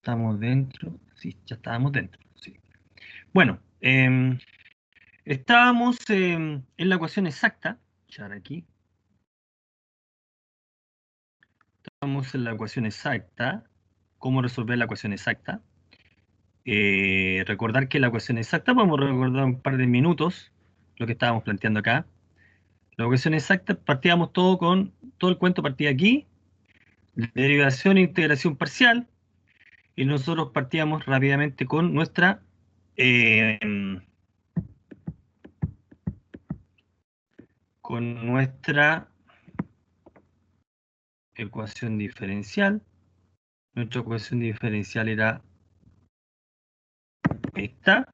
Estamos dentro. Sí, ya estábamos dentro. Sí. Bueno, estábamos en la ecuación exacta. Echar aquí. Estamos en la ecuación exacta. ¿Cómo resolver la ecuación exacta? Recordar que la ecuación exacta, vamos a recordar un par de minutos lo que estábamos planteando acá. La ecuación exacta, partíamos todo el cuento partía aquí, derivación e integración parcial, y nosotros partíamos rápidamente eh, con nuestra ecuación diferencial. Nuestra ecuación diferencial era esta,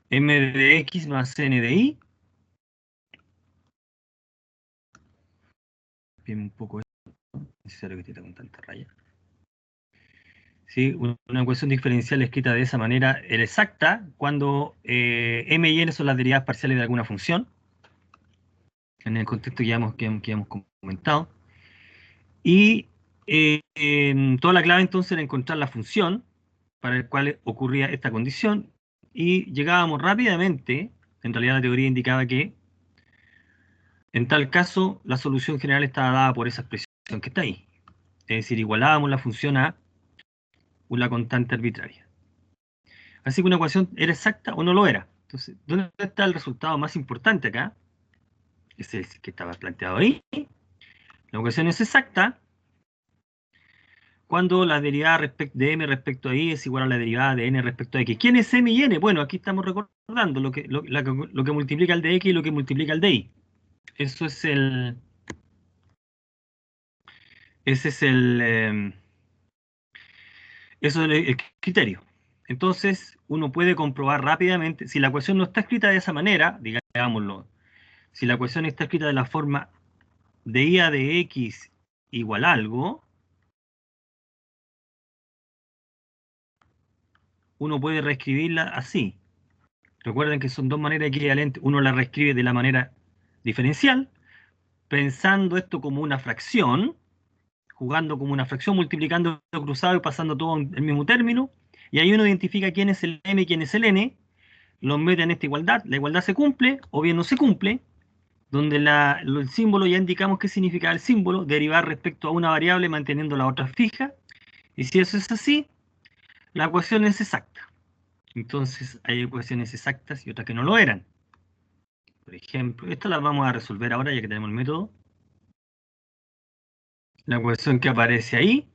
m de x más n de y. Bien, un poco esto, no es necesario que esté con tanta raya. ¿Sí? Una ecuación diferencial escrita de esa manera era exacta cuando m y n son las derivadas parciales de alguna función, en el contexto que hemos comentado. Y toda la clave entonces era encontrar la función para el cual ocurría esta condición, y llegábamos rápidamente. En realidad la teoría indicaba que en tal caso la solución general estaba dada por esa expresión que está ahí. Es decir, igualábamos la función a una constante arbitraria. Así que una ecuación era exacta o no lo era. Entonces, ¿dónde está el resultado más importante acá? Es el que estaba planteado ahí. La ecuación es exacta cuando la derivada de m respecto a y es igual a la derivada de n respecto a x. ¿Quién es m y n? Bueno, aquí estamos recordando lo que multiplica el de x y lo que multiplica el de y. Eso es el... Ese es eso es el criterio. Entonces, uno puede comprobar rápidamente, si la ecuación no está escrita de esa manera, digámoslo, si la ecuación está escrita de la forma de y a de x igual a algo, uno puede reescribirla así. Recuerden que son dos maneras equivalentes. Uno la reescribe de la manera diferencial, pensando esto como una fracción, jugando como una fracción, multiplicando cruzado y pasando todo en el mismo término. Y ahí uno identifica quién es el m y quién es el n, los mete en esta igualdad. La igualdad se cumple o bien no se cumple, donde el símbolo ya indicamos qué significa el símbolo, derivar respecto a una variable manteniendo la otra fija. Y si eso es así, la ecuación es exacta. Entonces hay ecuaciones exactas y otras que no lo eran. Por ejemplo, estas las vamos a resolver ahora ya que tenemos el método. La ecuación que aparece ahí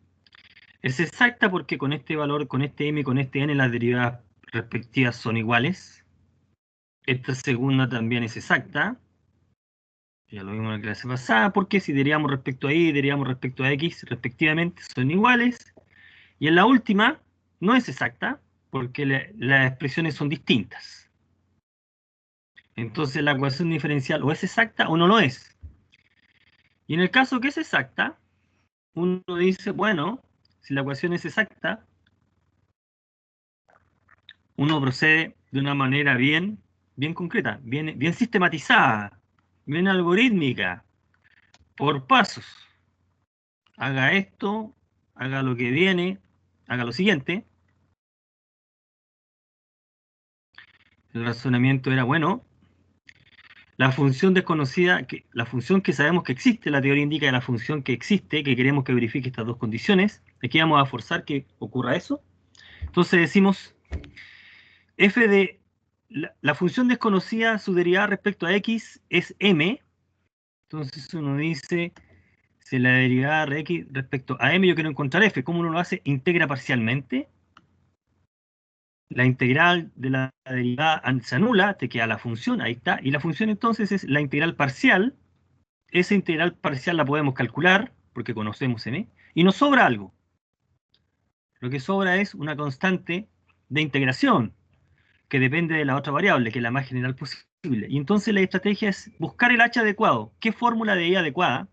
es exacta porque con este valor, con este m y con este n, las derivadas respectivas son iguales. Esta segunda también es exacta. Ya lo vimos en la clase pasada, porque si derivamos respecto a y, derivamos respecto a x, respectivamente, son iguales. Y en la última, no es exacta, porque las expresiones son distintas. Entonces la ecuación diferencial o es exacta o no lo es. Y en el caso que es exacta, uno dice, bueno, si la ecuación es exacta, uno procede de una manera bien concreta, bien sistematizada, bien algorítmica, por pasos. Haga esto, haga lo que viene, haga lo siguiente. El razonamiento era, bueno, la función desconocida, la función que sabemos que existe, la teoría indica que la función que existe, que queremos que verifique estas dos condiciones, aquí vamos a forzar que ocurra eso. Entonces decimos, f de la función desconocida, su derivada respecto a x es m. Entonces uno dice, si la derivada de x respecto a m yo quiero encontrar f, ¿cómo uno lo hace? Integra parcialmente. La integral de la derivada se anula, te queda la función, ahí está. Y la función entonces es la integral parcial. Esa integral parcial la podemos calcular, porque conocemos m, y nos sobra algo. Lo que sobra es una constante de integración, que depende de la otra variable, que es la más general posible. Y entonces la estrategia es buscar el h adecuado. ¿Qué fórmula de y adecuada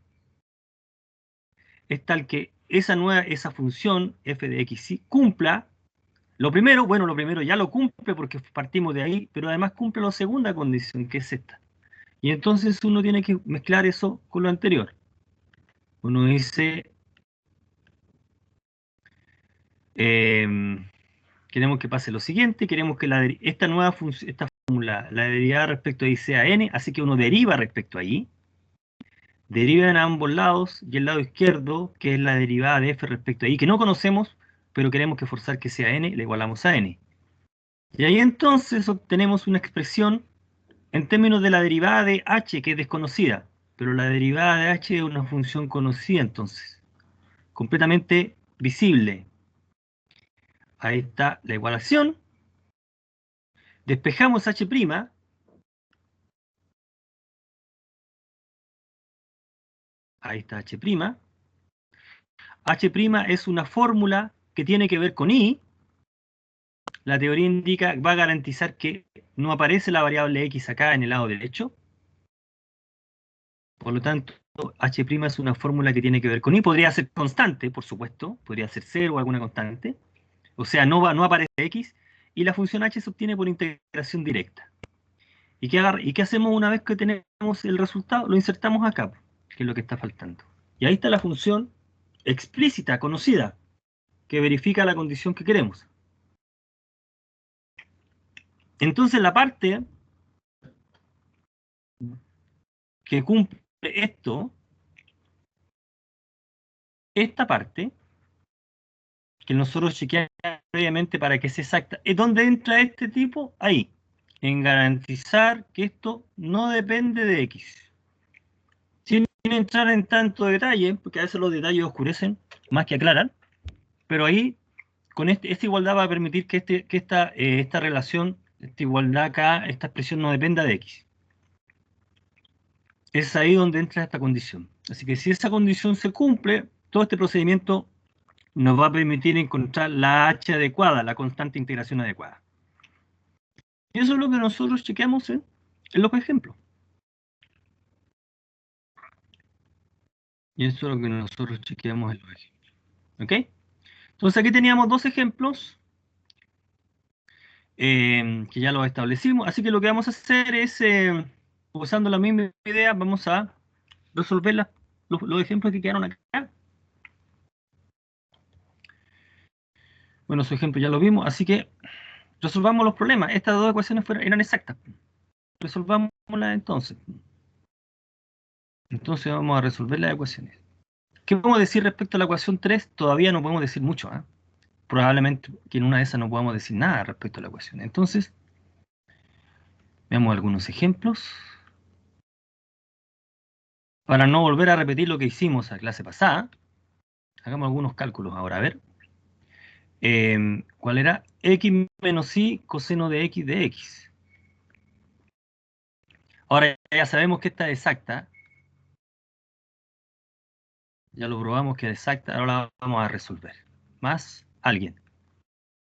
es tal que esa función f de x sí cumpla? Lo primero, bueno, lo primero ya lo cumple porque partimos de ahí, pero además cumple la segunda condición, que es esta. Y entonces uno tiene que mezclar eso con lo anterior. Uno dice, Queremos que pase lo siguiente, queremos que esta nueva función, esta fórmula, la derivada respecto a y sea n, así que uno deriva respecto a y, deriva en ambos lados, y el lado izquierdo, que es la derivada de f respecto a y, que no conocemos, pero queremos que forzar que sea n, le igualamos a n. Y ahí entonces obtenemos una expresión en términos de la derivada de h, que es desconocida, pero la derivada de h es una función conocida entonces, completamente visible. Ahí está la igualación. Despejamos h'. Ahí está h'. H' es una fórmula que tiene que ver con i. La teoría indica, va a garantizar que no aparece la variable x acá en el lado derecho. Por lo tanto, h' es una fórmula que tiene que ver con i. Podría ser constante, por supuesto. Podría ser 0 o alguna constante. O sea, no aparece x. Y la función h se obtiene por integración directa. ¿Y qué hacemos una vez que tenemos el resultado? Lo insertamos acá, que es lo que está faltando. Y ahí está la función explícita, conocida, que verifica la condición que queremos. Entonces la parte que cumple esto, esta parte, que nosotros chequeamos previamente para que sea exacta, ¿es donde entra este tipo? Ahí, en garantizar que esto no depende de x. Sin entrar en tanto detalle, porque a veces los detalles oscurecen más que aclaran, pero ahí, con esta igualdad va a permitir que esta relación, esta igualdad acá, esta expresión no dependa de x. Es ahí donde entra esta condición. Así que si esa condición se cumple, todo este procedimiento nos va a permitir encontrar la h adecuada, la constante integración adecuada. Y eso es lo que nosotros chequeamos en los ejemplos. Y eso es lo que nosotros chequeamos en los ejemplos. ¿Ok? Entonces aquí teníamos dos ejemplos que ya los establecimos. Así que lo que vamos a hacer es, usando la misma idea, vamos a resolver los ejemplos que quedaron acá. Bueno, su ejemplo ya lo vimos, así que resolvamos los problemas. Estas dos ecuaciones eran exactas. Resolvámoslas entonces. Entonces vamos a resolver las ecuaciones. ¿Qué podemos decir respecto a la ecuación 3? Todavía no podemos decir mucho. Probablemente que en una de esas no podamos decir nada respecto a la ecuación. Entonces, veamos algunos ejemplos. Para no volver a repetir lo que hicimos a clase pasada, hagamos algunos cálculos ahora. A ver. ¿Cuál era? X menos y coseno de x de x. Ahora ya sabemos que esta es exacta. Ya lo probamos que es exacta. Ahora la vamos a resolver. Más alguien.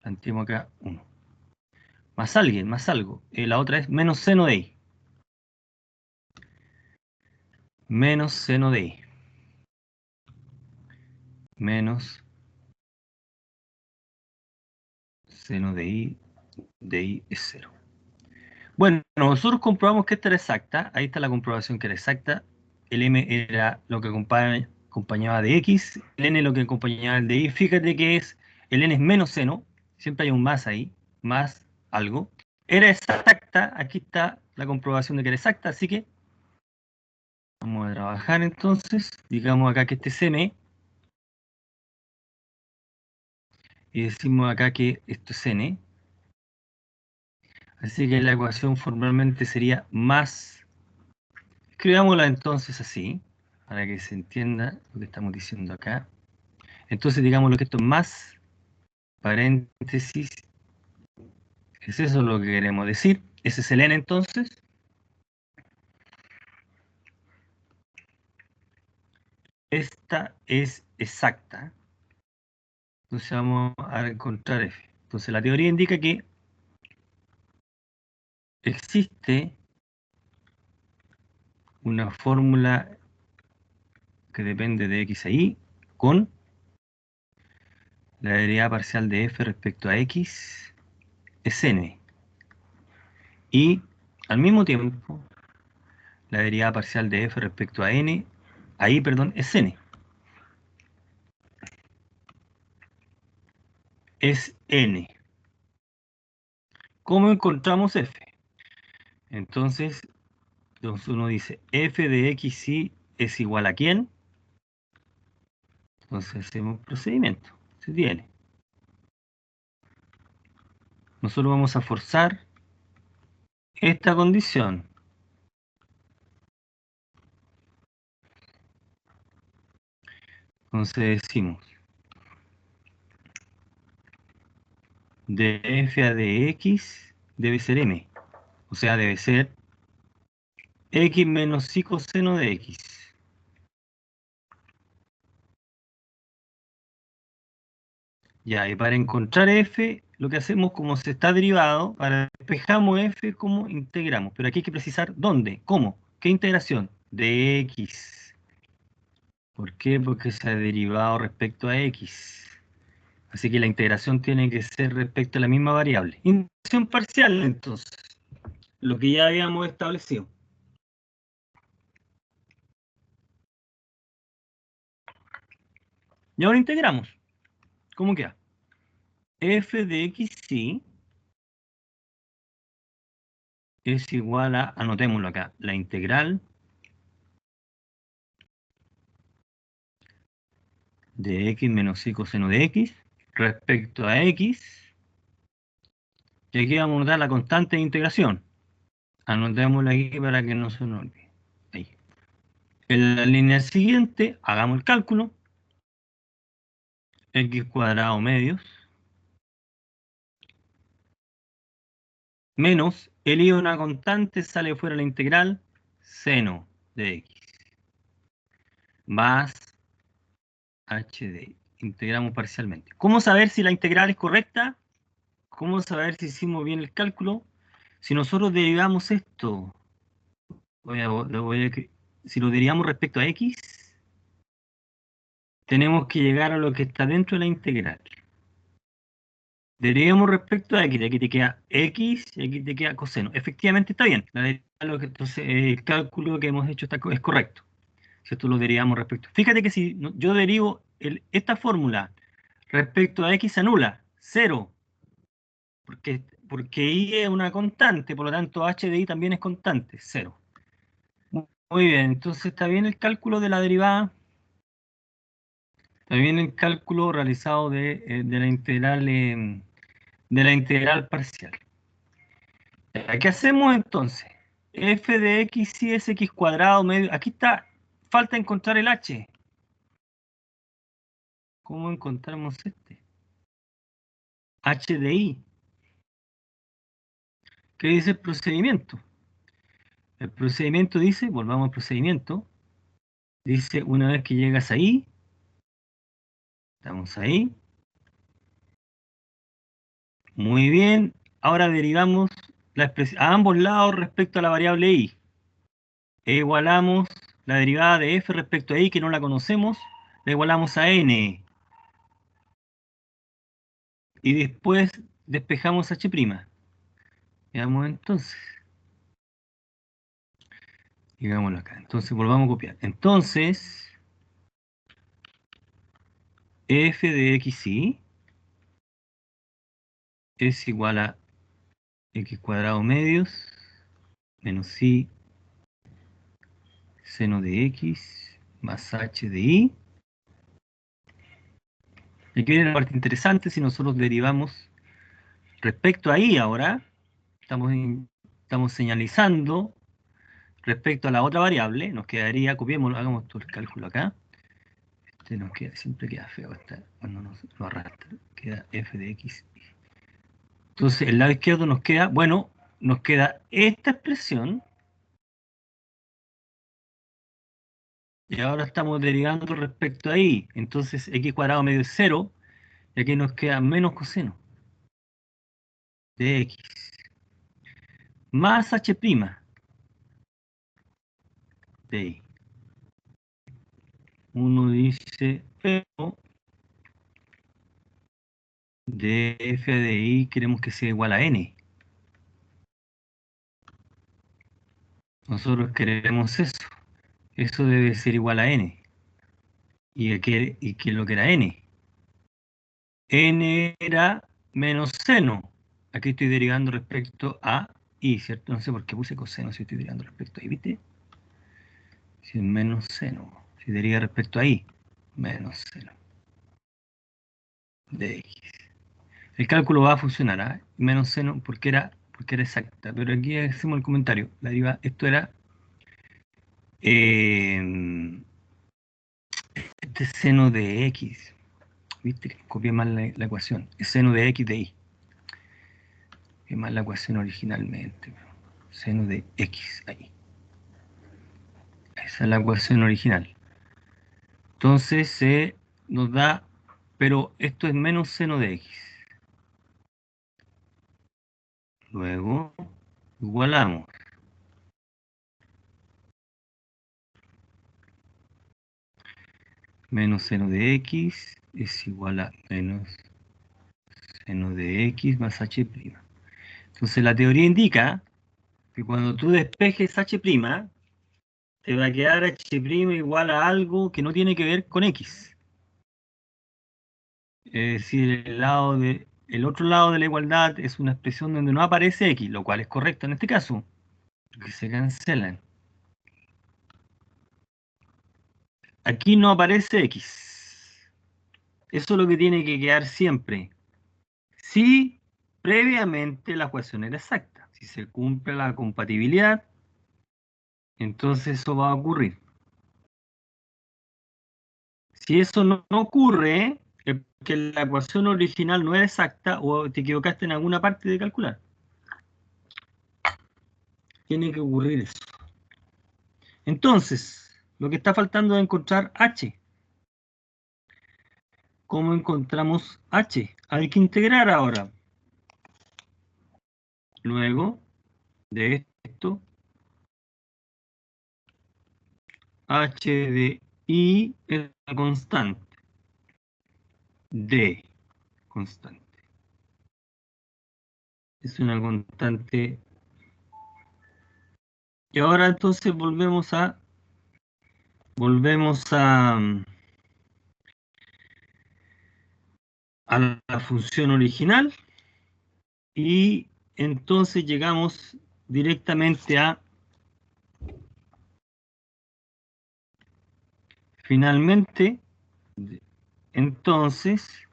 Planteemos acá 1. Más alguien, más algo. La otra es menos seno de y. Menos seno de y. Menos seno de y es 0. Bueno, nosotros comprobamos que esta era exacta. Ahí está la comprobación que era exacta. El m era lo que acompañaba de x. El n lo que acompañaba el de y. Fíjate que el n es menos seno. Siempre hay un más ahí. Más algo. Era exacta. Aquí está la comprobación de que era exacta. Así que vamos a trabajar entonces. Digamos acá que este es m. Y decimos acá que esto es n. Así que la ecuación formalmente sería más. Escribámosla entonces así, para que se entienda lo que estamos diciendo acá. Entonces digamos lo que esto es más, paréntesis, es eso lo que queremos decir. Ese es el n entonces. Esta es exacta. Entonces vamos a encontrar f. Entonces la teoría indica que existe una fórmula que depende de x e y con la derivada parcial de f respecto a x es n. Y al mismo tiempo la derivada parcial de f respecto a n, ahí, perdón, es n. es n. ¿Cómo encontramos f? Entonces uno dice f de x y es igual a ¿quién? Entonces hacemos procedimiento. Se tiene. Nosotros vamos a forzar esta condición. Entonces decimos de f a de x debe ser m. O sea, debe ser x menos y coseno de x. Ya, y para encontrar f, lo que hacemos como se está derivado, para despejamos f como integramos. Pero aquí hay que precisar dónde, cómo, qué integración. De x. ¿Por qué? Porque se ha derivado respecto a x. Así que la integración tiene que ser respecto a la misma variable. Integración parcial, entonces. Lo que ya habíamos establecido. Y ahora integramos. ¿Cómo queda? F de x sí es igual a, anotémoslo acá, la integral de x menos y coseno de x respecto a x. Y aquí vamos a anotar la constante de integración. Anotémosla aquí para que no se nos olvide. Ahí. En la línea siguiente, hagamos el cálculo. X cuadrado medios menos el i de una constante sale fuera la integral seno de x más h de y. Integramos parcialmente. ¿Cómo saber si la integral es correcta? ¿Cómo saber si hicimos bien el cálculo? Si nosotros derivamos esto, si lo derivamos respecto a x, tenemos que llegar a lo que está dentro de la integral. Derivamos respecto a x, y aquí te queda x y aquí te queda coseno. Efectivamente está bien. Entonces, el cálculo que hemos hecho es correcto. Si esto lo derivamos respecto. Fíjate que si yo derivo esta fórmula respecto a x se anula, cero, porque y es una constante, por lo tanto h de y también es constante, cero. Muy bien, entonces está bien el cálculo de la derivada, está bien el cálculo realizado de la integral parcial. ¿Qué hacemos entonces? F de x y es x cuadrado medio. Aquí está, falta encontrar el h. ¿Cómo encontramos este? H de i. ¿Qué dice el procedimiento? El procedimiento dice, volvamos al procedimiento, dice una vez que llegas ahí, estamos ahí, muy bien, ahora derivamos a ambos lados respecto a la variable i. E igualamos la derivada de f respecto a i, que no la conocemos, la igualamos a n. Y después despejamos h'. Veamos entonces. Digámoslo acá. Entonces volvamos a copiar. Entonces, f de xy es igual a x cuadrado medios menos y seno de x más h de y. Y aquí viene la parte interesante. Si nosotros derivamos respecto a y ahora, estamos señalizando respecto a la otra variable, nos quedaría, copiémoslo, hagamos todo el cálculo acá. Nos queda, siempre queda feo cuando nos lo arrastra, queda f de x. Entonces el lado izquierdo nos queda, bueno, nos queda esta expresión, y ahora estamos derivando respecto a y, entonces x cuadrado medio es 0, y aquí nos queda menos coseno de x, más h' de y. Uno dice, pero de f de y queremos que sea igual a n. Nosotros queremos eso. Eso debe ser igual a n. ¿Y qué es lo que era n? n era menos seno. Aquí estoy derivando respecto a i, ¿cierto? No sé por qué puse coseno si estoy derivando respecto a i, ¿viste? Si es menos seno. Si deriva respecto a i, menos seno de x. El cálculo va a funcionar, ¿ah? Menos seno porque era exacta. Pero aquí hacemos el comentario. La deriva, esto era este es seno de x. ¿Viste? Copié mal la ecuación. Es seno de x de y. Copié mal la ecuación originalmente. Seno de x ahí. Esa es la ecuación original. Entonces se nos da, pero esto es menos seno de x. Luego igualamos. Menos seno de x es igual a menos seno de x más h'. Entonces la teoría indica que cuando tú despejes h', te va a quedar h' igual a algo que no tiene que ver con x. Es decir, el otro lado de la igualdad es una expresión donde no aparece x, lo cual es correcto en este caso, porque se cancelan. Aquí no aparece x. Eso es lo que tiene que quedar siempre. Si previamente la ecuación era exacta, si se cumple la compatibilidad, entonces eso va a ocurrir. Si eso no ocurre, es que la ecuación original no era exacta o te equivocaste en alguna parte de calcular. Tiene que ocurrir eso. Entonces, lo que está faltando es encontrar h. ¿Cómo encontramos h? Hay que integrar ahora. Luego de esto, h de i es la constante. D, constante. Es una constante. Y ahora entonces a la función original y entonces llegamos directamente a finalmente, entonces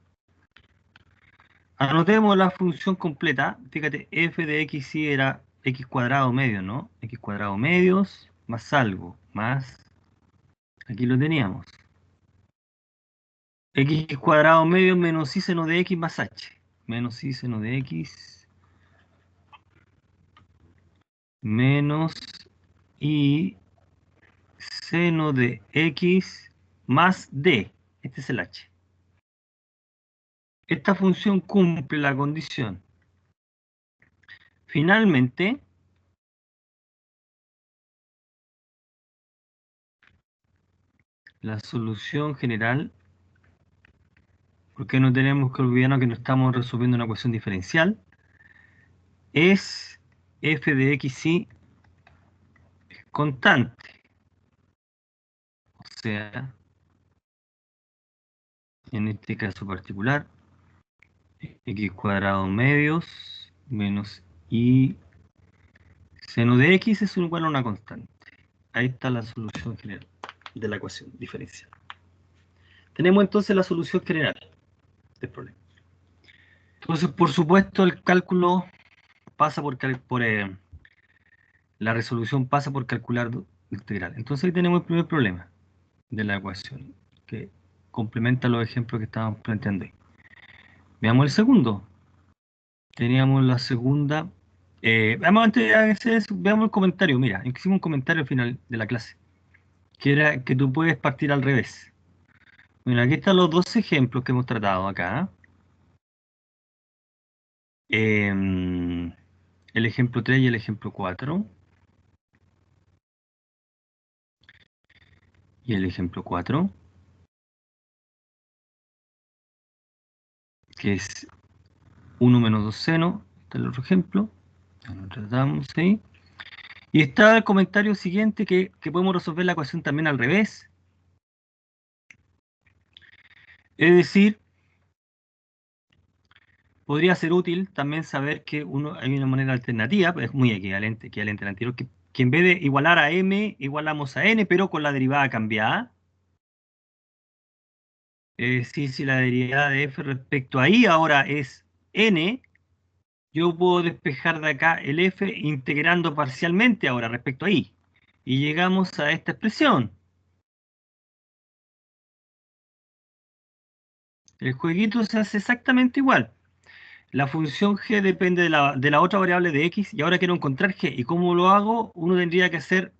anotemos la función completa. Fíjate, f de x sí era x cuadrado medio, ¿no? X cuadrado medios más algo, más, aquí lo teníamos. X cuadrado medio menos i seno de x más h. Menos i seno de x menos i seno de x más d. Este es el h. Esta función cumple la condición. Finalmente, la solución general, porque no tenemos que olvidarnos que no estamos resolviendo una ecuación diferencial, es f de x y constante. O sea, en este caso particular, x cuadrado medios menos y seno de x es igual a una constante. Ahí está la solución general de la ecuación diferencial. Tenemos entonces la solución general del problema. Entonces, por supuesto, el cálculo pasa la resolución pasa por calcular integral. Entonces ahí tenemos el primer problema de la ecuación, que complementa los ejemplos que estábamos planteando ahí. Veamos el segundo. Teníamos la segunda. Antes de hacer eso, veamos el comentario. Mira, hicimos un comentario al final de la clase, que era que tú puedes partir al revés. Mira, aquí están los dos ejemplos que hemos tratado acá. El ejemplo 3 y el ejemplo 4. Y el ejemplo 4, que es 1 menos 2 seno. Este es el otro ejemplo. Lo tratamos ahí. Y está el comentario siguiente que podemos resolver la ecuación también al revés. Es decir, Podría ser útil también saber que hay una manera alternativa, es muy equivalente al anterior, que en vez de igualar a m, igualamos a n, pero con la derivada cambiada. Es decir, si la derivada de f respecto a i ahora es n, yo puedo despejar de acá el f integrando parcialmente ahora respecto a i. Y llegamos a esta expresión. El jueguito se hace exactamente igual. La función g depende de la otra variable de x y ahora quiero encontrar g. ¿Y cómo lo hago? Uno tendría que hacer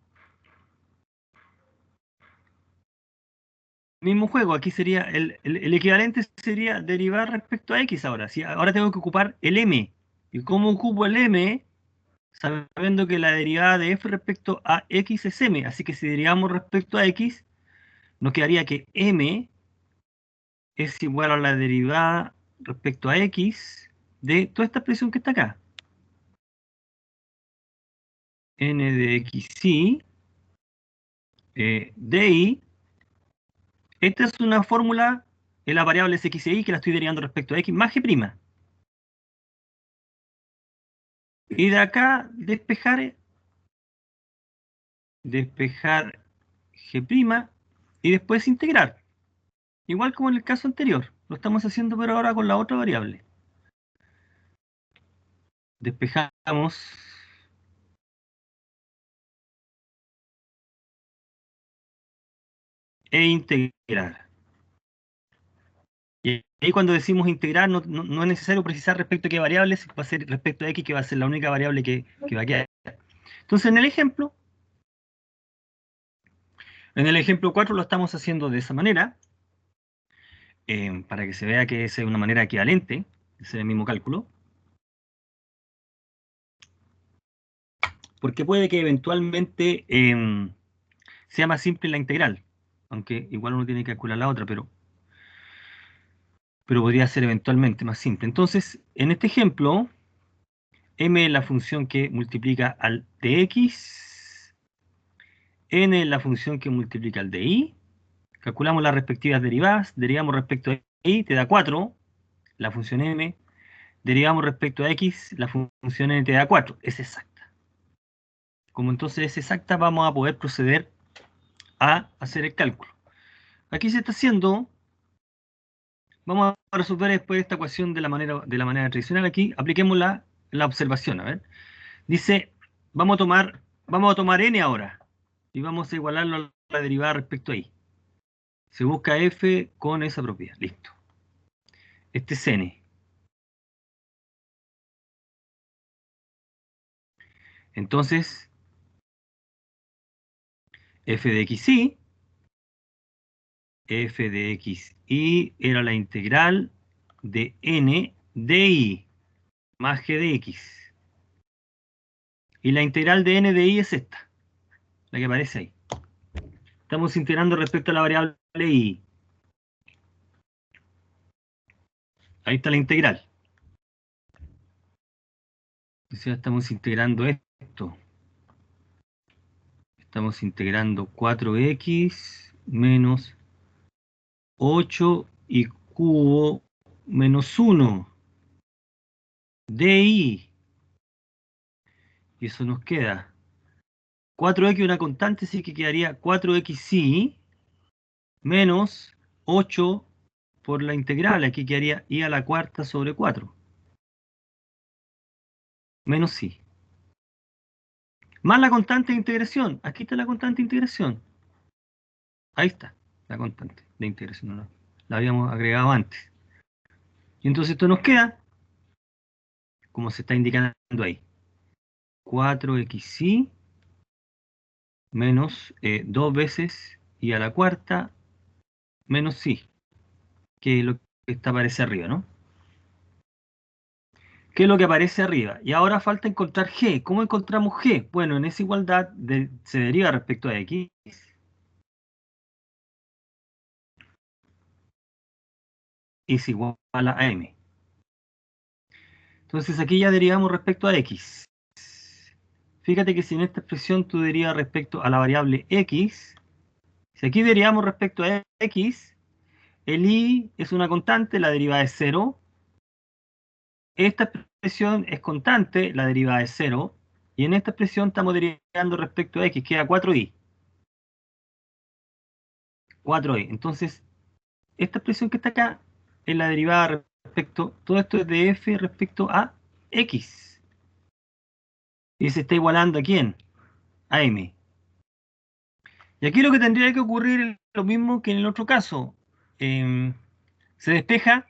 el mismo juego. Aquí sería el equivalente sería derivar respecto a x ahora. ¿Sí? Ahora tengo que ocupar el m. ¿Y cómo ocupo el m? Sabiendo que la derivada de f respecto a x es m. Así que si derivamos respecto a x, nos quedaría que m es igual a la derivada respecto a x de toda esta expresión que está acá. N de xy de y. Esta es una fórmula en las variables x e y que la estoy derivando respecto a x más g'. Y de acá despejar g' y después integrar. Igual como en el caso anterior. Lo estamos haciendo pero ahora con la otra variable. Despejamos e integrar. Y ahí cuando decimos integrar no es necesario precisar respecto a qué variables, va a ser respecto a x, que va a ser la única variable que va a quedar. Entonces en el ejemplo 4 lo estamos haciendo de esa manera, para que se vea que es una manera equivalente, es el mismo cálculo, porque puede que eventualmente sea más simple la integral, aunque igual uno tiene que calcular la otra, pero podría ser eventualmente más simple. Entonces, en este ejemplo, m es la función que multiplica al de x, n es la función que multiplica al de y, calculamos las respectivas derivadas, derivamos respecto a y, te da 4, la función m, derivamos respecto a x, la función n te da 4, es exacta. Como entonces es exacta, vamos a poder proceder a hacer el cálculo. Aquí se está haciendo, vamos a resolver después esta ecuación de la manera tradicional. Aquí apliquemos la observación, a ver. Dice, vamos a tomar n ahora y vamos a igualarlo a la derivada respecto a y. Se busca f con esa propiedad, listo. Este es n. Entonces, f de xy, f de xy era la integral de n de y más g de x. Y la integral de n de y es esta, la que aparece ahí. Estamos integrando respecto a la variable y. Ahí está la integral. O sea, estamos integrando esto. Estamos integrando 4x menos 8 y cubo menos 1 de y. Y eso nos queda 4x una constante, así que quedaría 4xy menos 8 por la integral. Aquí quedaría y a la cuarta sobre 4. Menos y. Más la constante de integración. Aquí está la constante de integración. Ahí está la constante de integración. ¿No? La habíamos agregado antes. Y entonces esto nos queda, como se está indicando ahí, 4xy menos 2 veces y a la cuarta menos y, que es lo que está aparece arriba, ¿no? ¿Qué es lo que aparece arriba? Y ahora falta encontrar g. ¿Cómo encontramos g? Bueno, en esa igualdad se deriva respecto a x. Es igual a m. Entonces aquí ya derivamos respecto a x. Fíjate que si en esta expresión tú derivas respecto a la variable x, si aquí derivamos respecto a x, el y es una constante, la derivada es 0, esta expresión es constante, la derivada es 0, y en esta expresión estamos derivando respecto a x, queda 4i. 4i. Entonces, esta expresión que está acá es la derivada respecto, todo esto es de f respecto a x. Y se está igualando a quién? A m. Y aquí lo que tendría que ocurrir es lo mismo que en el otro caso. Em, se despeja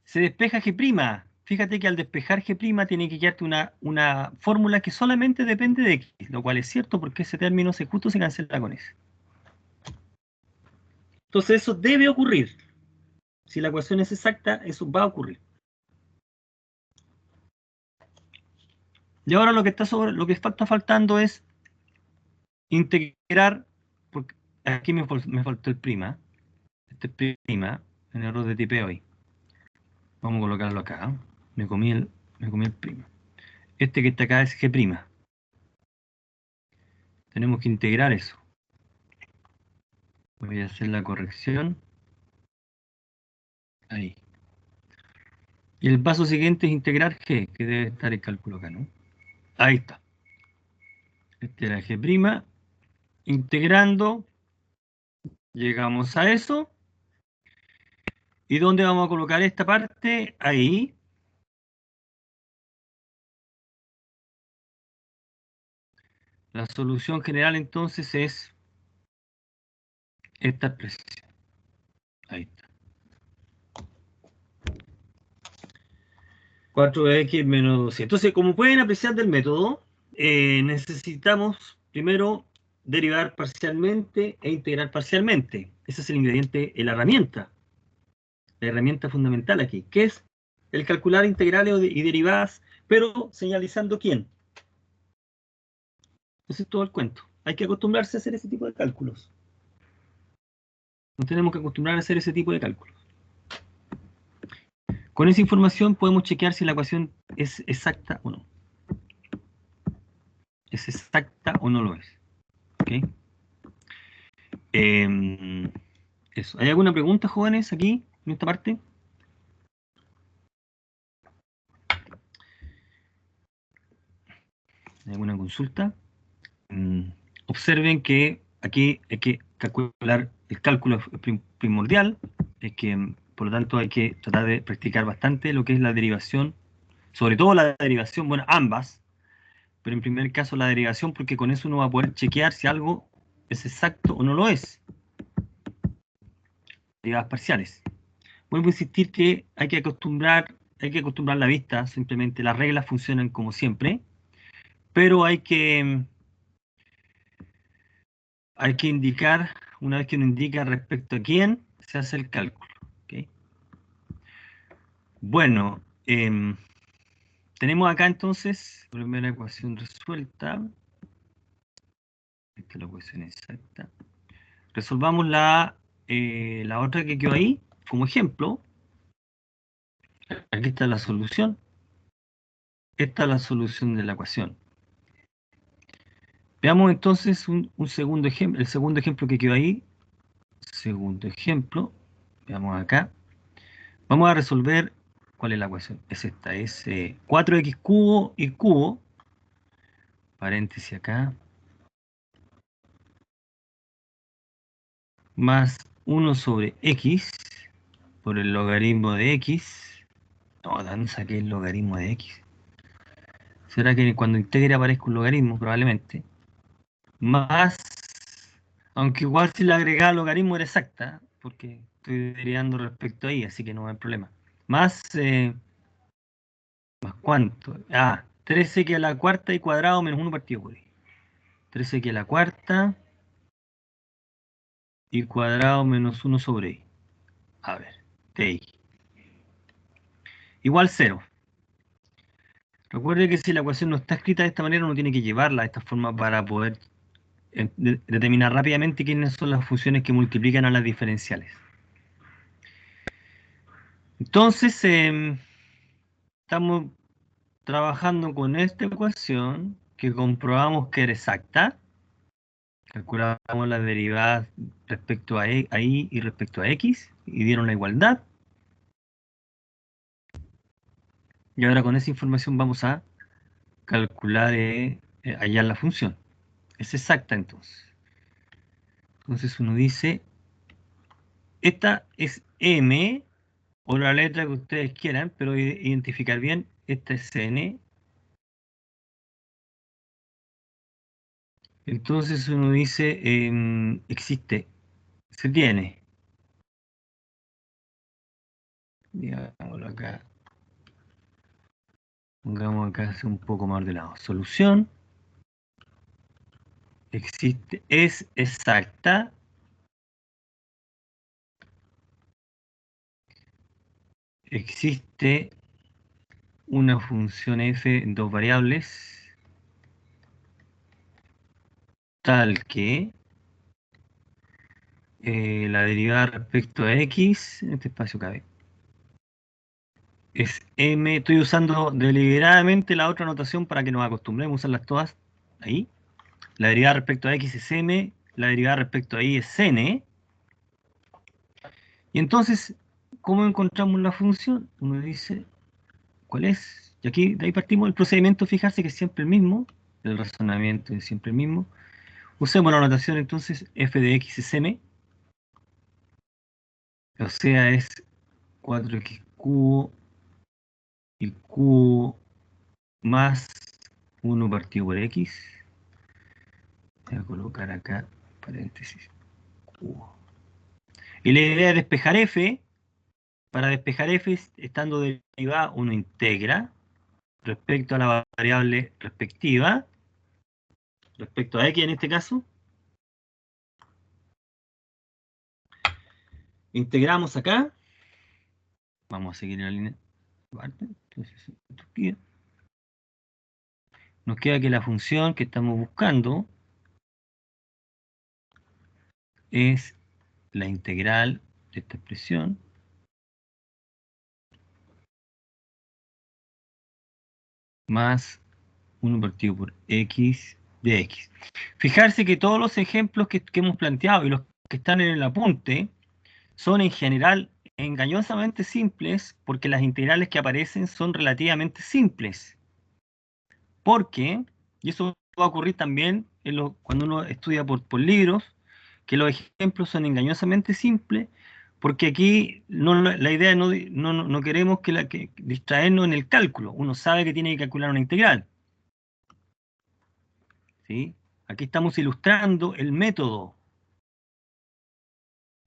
G'. Fíjate que al despejar G' tiene que quedarte una fórmula que solamente depende de x, lo cual es cierto porque ese término justo se cancela con ese. Entonces eso debe ocurrir. Si la ecuación es exacta, eso va a ocurrir. Y ahora lo que está faltando es integrar, porque aquí me faltó el prima. Este es prima, en error de tipeo ahí. Vamos a colocarlo acá. Me comí el prima. Este que está acá es G'. Tenemos que integrar eso. Voy a hacer la corrección. Ahí. Y el paso siguiente es integrar G, que debe estar el cálculo acá, ¿no? Ahí está. Este era G'. Integrando, llegamos a eso. ¿Y dónde vamos a colocar esta parte? Ahí. La solución general entonces es esta expresión. Ahí está. 4x menos 200. Entonces, como pueden apreciar del método, necesitamos primero derivar parcialmente e integrar parcialmente. Ese es el ingrediente, la herramienta fundamental aquí, que es el calcular integrales y derivadas, pero señalizando quién. Ese es todo el cuento. Hay que acostumbrarse a hacer ese tipo de cálculos. Nos tenemos que acostumbrar a hacer ese tipo de cálculos. Con esa información podemos chequear si la ecuación es exacta o no. ¿Es exacta o no lo es? ¿Ok? Eso. ¿Hay alguna pregunta, jóvenes, aquí, en esta parte? ¿Hay alguna consulta? Observen que aquí hay que calcular, el cálculo es primordial, es que por lo tanto hay que tratar de practicar bastante lo que es la derivación, sobre todo la derivación, bueno, ambas, pero en primer caso la derivación, porque con eso uno va a poder chequear si algo es exacto o no lo es. Derivadas parciales. Vuelvo a insistir que hay que acostumbrar la vista, simplemente las reglas funcionan como siempre, pero hay que indicar, una vez que uno indica respecto a quién, se hace el cálculo. ¿Okay? Bueno, tenemos acá entonces la primera ecuación resuelta. Esta es la ecuación exacta. Resolvamos la otra que quedó ahí, como ejemplo. Aquí está la solución. Esta es la solución de la ecuación. Veamos entonces un segundo ejemplo, el segundo ejemplo que quedó ahí. Segundo ejemplo. Veamos acá. Vamos a resolver, ¿cuál es la ecuación? Es esta, es 4x cubo y cubo, paréntesis acá, más 1 sobre x por el logaritmo de x. No, ¿dónde saqué el logaritmo de x? ¿Será que cuando integre aparezca un logaritmo? Probablemente. Más, aunque igual si le agregaba logaritmo era exacta, porque estoy derivando respecto a y, así que no hay problema. Más, ¿más cuánto? 3x a la cuarta y cuadrado menos 1 partido por y. 3x a la cuarta y cuadrado menos 1 sobre y. A ver, ti. Igual 0. Recuerde que si la ecuación no está escrita de esta manera, uno tiene que llevarla de esta forma para poder determinar rápidamente quiénes son las funciones que multiplican a las diferenciales. Entonces, estamos trabajando con esta ecuación que comprobamos que era exacta. Calculamos las derivadas respecto a y y respecto a x y dieron la igualdad. Y ahora con esa información vamos a calcular, hallar la función. Es exacta entonces. Entonces uno dice, esta es M, o la letra que ustedes quieran, pero identificar bien, esta es N. Entonces uno dice, existe, se tiene. Digámoslo acá. Pongamos acá hace un poco más ordenado. Solución. Existe, es exacta. Existe una función f en dos variables tal que la derivada respecto a x, en este espacio cabe, es m. Estoy usando deliberadamente la otra notación para que nos acostumbremos a usarlas todas ahí. La derivada respecto a x es m, la derivada respecto a y es n. Y entonces, ¿cómo encontramos la función? Uno dice, ¿cuál es? Y aquí, de ahí partimos. El procedimiento, fijarse que es siempre el mismo. El razonamiento es siempre el mismo. Usemos la notación entonces, f de x es m. O sea, es 4x cubo, el cubo más 1 partido por x. Voy a colocar acá, paréntesis, cubo. Y la idea es despejar f. Para despejar f, estando derivada, uno integra respecto a la variable respectiva, respecto a x en este caso. Integramos acá. Vamos a seguir en la línea. Entonces, nos queda que la función que estamos buscando es la integral de esta expresión más 1 partido por x de x. Fijarse que todos los ejemplos que hemos planteado y los que están en el apunte son en general engañosamente simples porque las integrales que aparecen son relativamente simples. Porque, y eso va a ocurrir también cuando uno estudia por libros, que los ejemplos son engañosamente simples, porque aquí la idea no queremos que distraernos en el cálculo. Uno sabe que tiene que calcular una integral. ¿Sí? Aquí estamos ilustrando el método.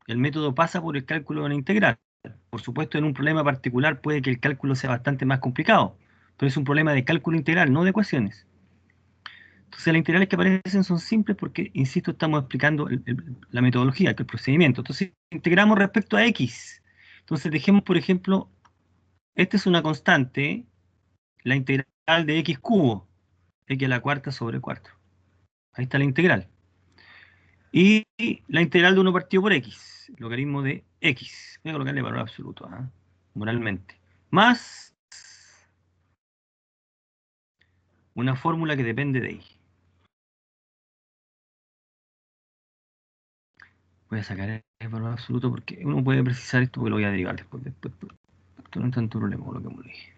El método pasa por el cálculo de una integral. Por supuesto, en un problema particular puede que el cálculo sea bastante más complicado, pero es un problema de cálculo integral, no de ecuaciones. Entonces las integrales que aparecen son simples porque, insisto, estamos explicando la metodología, que es el procedimiento. Entonces integramos respecto a x. Entonces dejemos, por ejemplo, esta es una constante, la integral de x cubo, x a la cuarta sobre 4. Ahí está la integral. Y la integral de 1 partido por x, logaritmo de x. Voy a colocarle valor absoluto, moralmente. Más una fórmula que depende de y. Voy a sacar el valor absoluto porque uno puede precisar esto porque lo voy a derivar después. Esto no es tanto problema lo que me dije.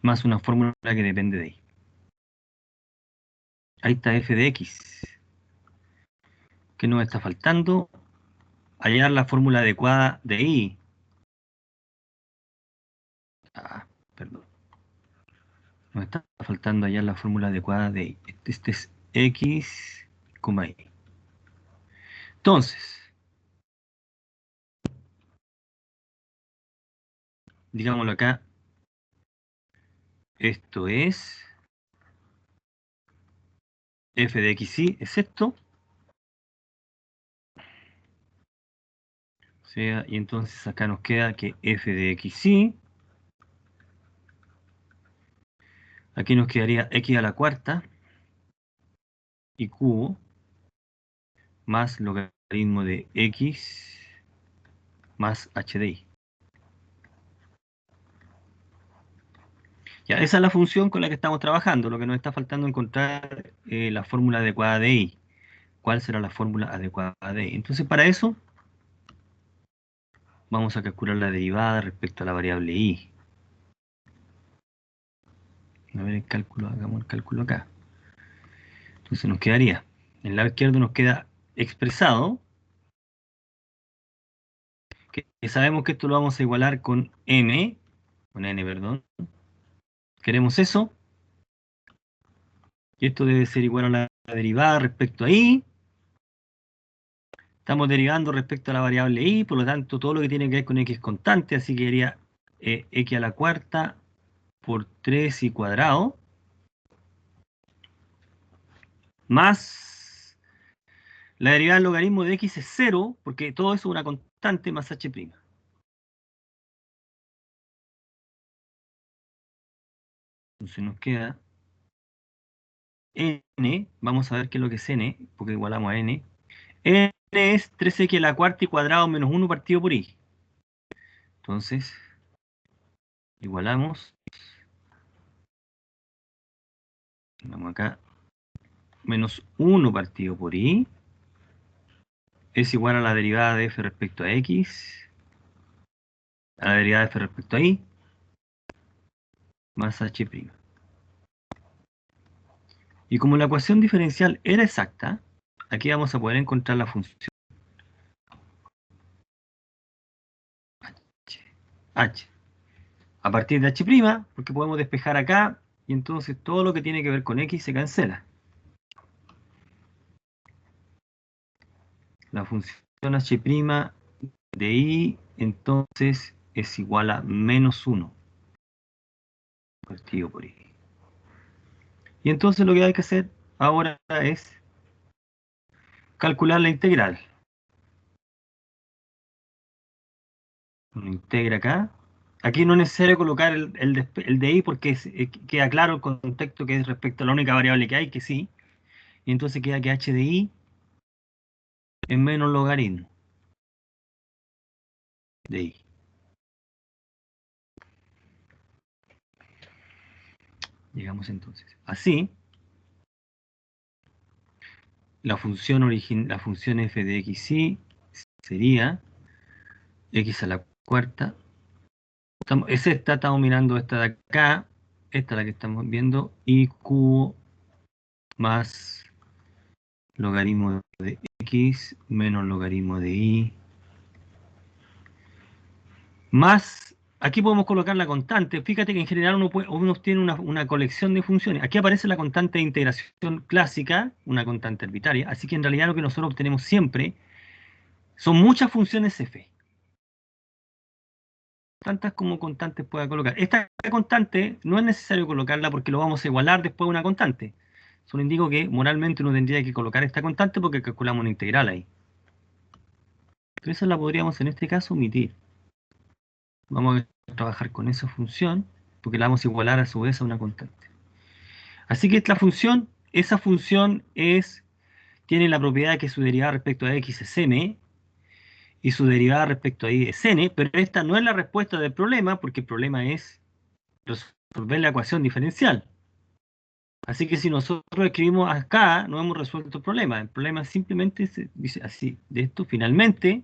Más una fórmula que depende de y. Ahí está f de x. ¿Qué nos está faltando? Hallar la fórmula adecuada de y. Perdón. Nos está faltando hallar la fórmula adecuada de y. Este es x, y. Entonces, digámoslo acá, esto es f de xy, excepto, o sea, y entonces acá nos queda que f de xy, aquí nos quedaría x a la cuarta y cubo más logaritmo de x más h de y. Ya, esa es la función con la que estamos trabajando. Lo que nos está faltando es encontrar la fórmula adecuada de y. ¿Cuál será la fórmula adecuada de y? Entonces, para eso, vamos a calcular la derivada respecto a la variable y. A ver el cálculo, hagamos el cálculo acá. Entonces nos quedaría, en el lado izquierdo nos queda expresado, que sabemos que esto lo vamos a igualar con n, perdón. Queremos eso, y esto debe ser igual a la derivada respecto a y. Estamos derivando respecto a la variable y, por lo tanto todo lo que tiene que ver con x es constante, así que sería x a la cuarta por 3 y cuadrado, más la derivada del logaritmo de x es 0, porque todo eso es una constante, más h'. Entonces nos queda n, vamos a ver qué es lo que es n, porque igualamos a n. N es 3x a la cuarta y cuadrado menos 1 partido por y. Entonces, igualamos, vamos acá, menos 1 partido por y, es igual a la derivada de f respecto a x, a la derivada de f respecto a y, más h'. Y como la ecuación diferencial era exacta, aquí vamos a poder encontrar la función h. A partir de h', porque podemos despejar acá, y entonces todo lo que tiene que ver con x se cancela. La función h' de y, entonces, es igual a menos 1 partido por y. Y entonces lo que hay que hacer ahora es calcular la integral. Uno integra acá. Aquí no es necesario colocar el de y porque queda claro el contexto que es respecto a la única variable que hay, que sí. Y entonces queda que h de i es menos logaritmo de i. Llegamos entonces. Así, la función f de x y sería x a la cuarta. Es esta, estamos mirando esta de acá. Esta es la que estamos viendo. Y cubo más logaritmo de x menos logaritmo de y. Más, aquí podemos colocar la constante. Fíjate que en general uno tiene una colección de funciones. Aquí aparece la constante de integración clásica, una constante arbitraria. Así que en realidad lo que nosotros obtenemos siempre son muchas funciones f. Tantas como constantes pueda colocar. Esta constante no es necesario colocarla porque lo vamos a igualar después de una constante. Solo indico que moralmente uno tendría que colocar esta constante porque calculamos una integral ahí. Pero esa la podríamos en este caso omitir. Vamos a trabajar con esa función porque la vamos a igualar a su vez a una constante. Así que esa función tiene la propiedad que su derivada respecto a x es m y su derivada respecto a y es n, pero esta no es la respuesta del problema porque el problema es resolver la ecuación diferencial. Así que si nosotros escribimos acá, no hemos resuelto el problema. El problema simplemente se dice así, de esto finalmente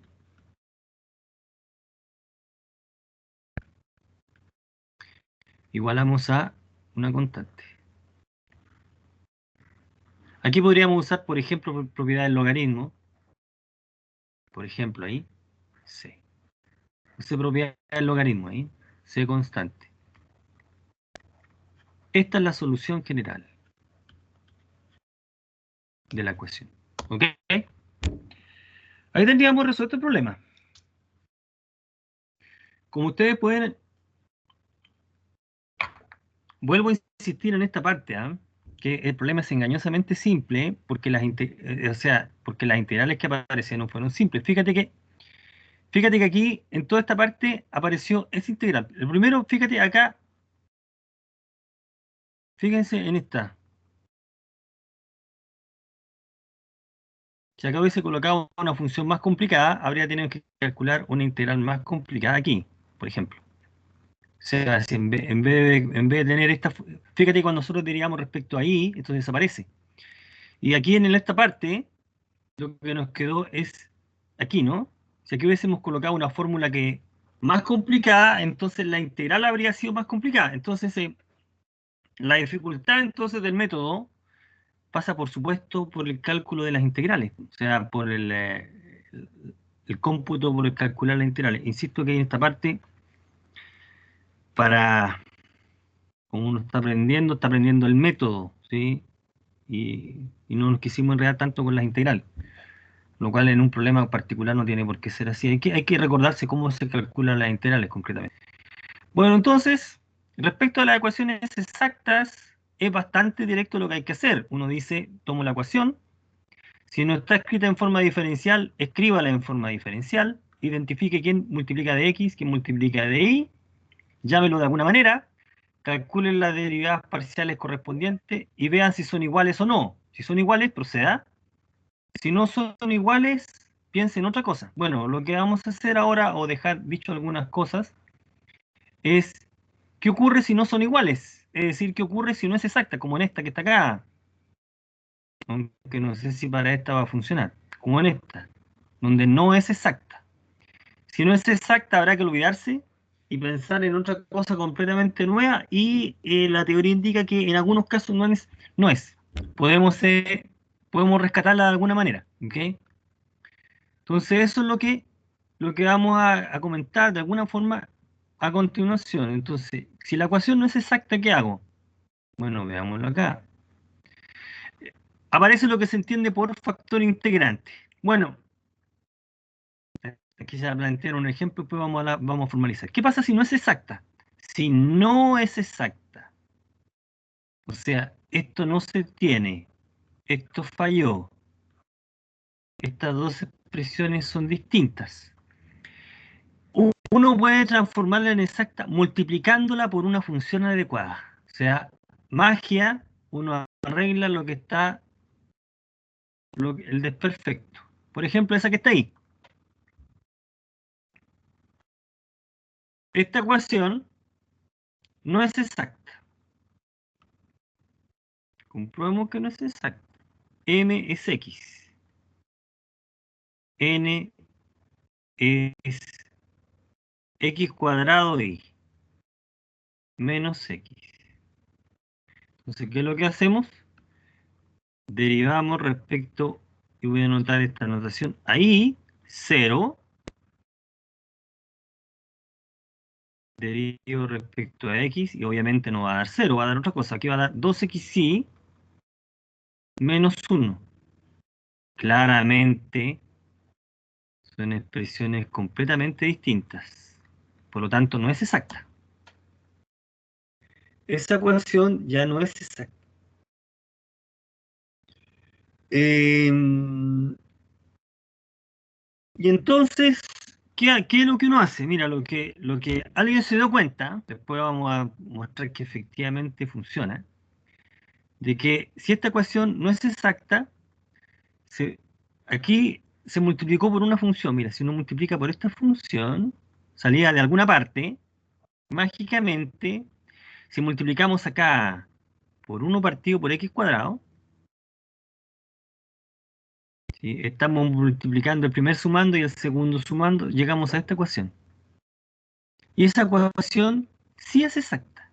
igualamos a una constante. Aquí podríamos usar, por ejemplo, propiedad del logaritmo. Por ejemplo, ahí, c. Esa propiedad del logaritmo ahí, c constante. Esta es la solución general de la ecuación. ¿Ok? Ahí tendríamos resuelto el problema. Como ustedes pueden, vuelvo a insistir en esta parte, que el problema es engañosamente simple porque porque las integrales que aparecieron fueron simples. Fíjate que aquí, en toda esta parte, apareció esa integral. El primero, fíjate acá, fíjense en esta. Si acá hubiese colocado una función más complicada, habría tenido que calcular una integral más complicada aquí, por ejemplo. O sea, si en vez de tener esta... Fíjate cuando nosotros derivamos respecto a y, esto desaparece. Y aquí en esta parte, lo que nos quedó es aquí, ¿no? Si aquí hubiésemos colocado una fórmula que más complicada, entonces la integral habría sido más complicada. Entonces, La dificultad entonces del método pasa, por supuesto, por el cálculo de las integrales, o sea, por el cómputo, por el calcular las integrales. Insisto que en esta parte, para, como uno está aprendiendo el método, ¿sí? Y no nos quisimos enredar tanto con las integrales, lo cual en un problema particular no tiene por qué ser así. Hay que recordarse cómo se calculan las integrales concretamente. Bueno, entonces, respecto a las ecuaciones exactas, es bastante directo lo que hay que hacer. Uno dice, tomo la ecuación, si no está escrita en forma diferencial, escríbala en forma diferencial, identifique quién multiplica de x, quién multiplica de y, llámelo de alguna manera, calculen las derivadas parciales correspondientes y vean si son iguales o no. Si son iguales, proceda. Si no son iguales, piense en otra cosa. Bueno, lo que vamos a hacer ahora, o dejar dicho algunas cosas, es ¿qué ocurre si no son iguales? Es decir, ¿qué ocurre si no es exacta, como en esta que está acá? Aunque no sé si para esta va a funcionar. Como en esta, donde no es exacta. Si no es exacta, habrá que olvidarse y pensar en otra cosa completamente nueva. Y la teoría indica que en algunos casos no es. No es. Podemos, podemos rescatarla de alguna manera. ¿Ok? Entonces, eso es lo que vamos a comentar de alguna forma a continuación. Entonces, si la ecuación no es exacta, ¿qué hago? Bueno, veámoslo acá. Aparece lo que se entiende por factor integrante. Bueno, aquí se va a plantear un ejemplo y después vamos a formalizar. ¿Qué pasa si no es exacta? Si no es exacta, o sea, esto no se tiene, esto falló, estas dos expresiones son distintas. Uno puede transformarla en exacta multiplicándola por una función adecuada. O sea, magia, uno arregla lo que está, el desperfecto. Por ejemplo, esa que está ahí. Esta ecuación no es exacta. Comprobemos que no es exacta. M es X. N es X cuadrado de Y menos X. Entonces, ¿qué es lo que hacemos? Derivamos respecto, y voy a anotar esta anotación ahí, 0. Derivo respecto a X, y obviamente no va a dar 0, va a dar otra cosa. Aquí va a dar 2xy menos 1. Claramente son expresiones completamente distintas. Por lo tanto, no es exacta. Esa ecuación ya no es exacta. Y entonces, ¿qué es lo que uno hace? Mira, lo que alguien se dio cuenta, después vamos a mostrar que efectivamente funciona, de que si esta ecuación no es exacta, aquí se multiplicó por una función. Mira, si uno multiplica por esta función, salida de alguna parte, mágicamente, si multiplicamos acá por 1 partido por x cuadrado, ¿sí? Estamos multiplicando el primer sumando y el segundo sumando, llegamos a esta ecuación. Y esa ecuación sí es exacta.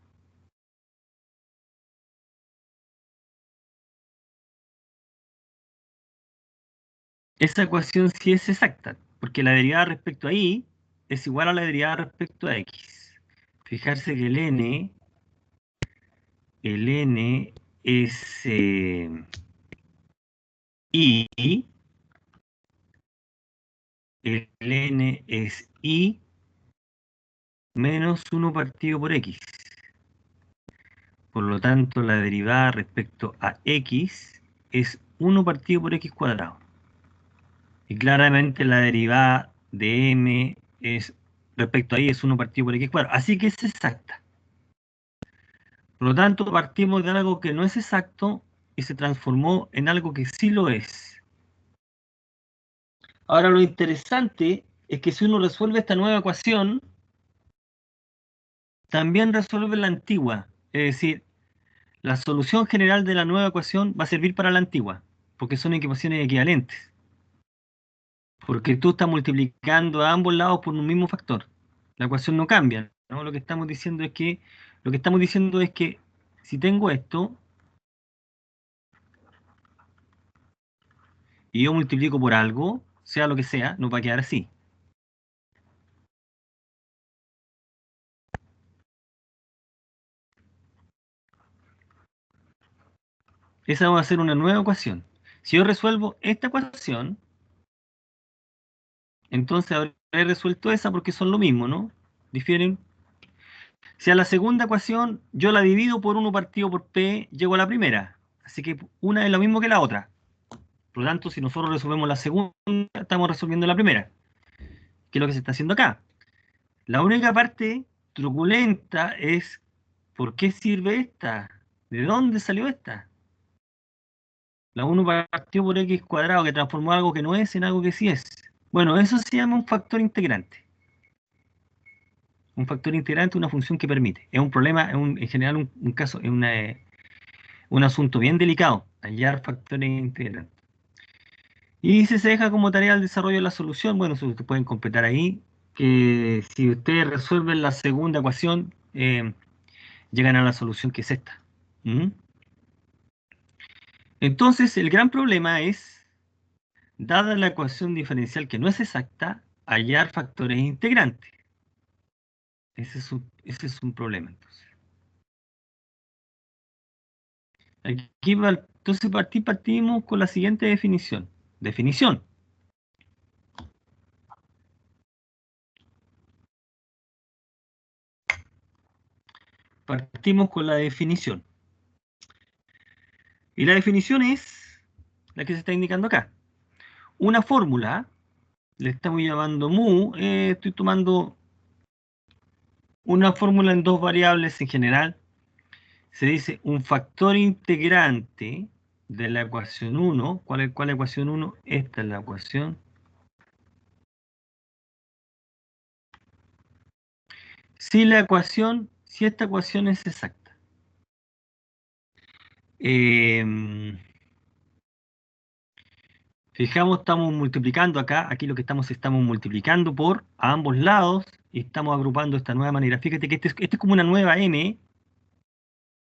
Esa ecuación sí es exacta, porque la derivada respecto a y es igual a la derivada respecto a x. Fijarse que el n es y, el n es y menos 1 partido por x. Por lo tanto, la derivada respecto a x es 1 partido por x cuadrado. Y claramente la derivada de m es respecto a y es 1 partido por x cuadrado. Así que es exacta. Por lo tanto, partimos de algo que no es exacto y se transformó en algo que sí lo es. Ahora, lo interesante es que si uno resuelve esta nueva ecuación, también resuelve la antigua. Es decir, la solución general de la nueva ecuación va a servir para la antigua, porque son ecuaciones equivalentes. Porque tú estás multiplicando a ambos lados por un mismo factor. La ecuación no cambia, ¿no? Lo que estamos diciendo es que si tengo esto, y yo multiplico por algo, sea lo que sea, no va a quedar así. Esa va a ser una nueva ecuación. Si yo resuelvo esta ecuación, entonces habré resuelto esa porque son lo mismo, ¿no? Difieren. Si a la segunda ecuación yo la divido por 1 partido por P, llego a la primera. Así que una es lo mismo que la otra. Por lo tanto, si nosotros resolvemos la segunda, estamos resolviendo la primera, que es lo que se está haciendo acá. La única parte truculenta es ¿por qué sirve esta? ¿De dónde salió esta? La 1 partió por x cuadrado, que transformó algo que no es en algo que sí es. Bueno, eso se llama un factor integrante. Un factor integrante es una función que permite. Es un problema, en general un caso, es un asunto bien delicado, hallar factores integrantes. Y si se deja como tarea el desarrollo de la solución, bueno, eso ustedes pueden completar ahí, que si ustedes resuelven la segunda ecuación, llegan a la solución que es esta. ¿Mm? Entonces, el gran problema es, dada la ecuación diferencial que no es exacta, hallar factores integrantes. Ese es un problema, entonces. Aquí, entonces, partimos con la siguiente definición. Definición. Partimos con la definición. Y la definición es la que se está indicando acá. Una fórmula, le estamos llamando mu, estoy tomando una fórmula en dos variables en general. Se dice un factor integrante de la ecuación 1. ¿Cuál es la ecuación 1? Esta es la ecuación. Si esta ecuación es exacta. Fijamos, estamos multiplicando acá, aquí lo que estamos multiplicando por a ambos lados y estamos agrupando de esta nueva manera. Fíjate que este es como una nueva m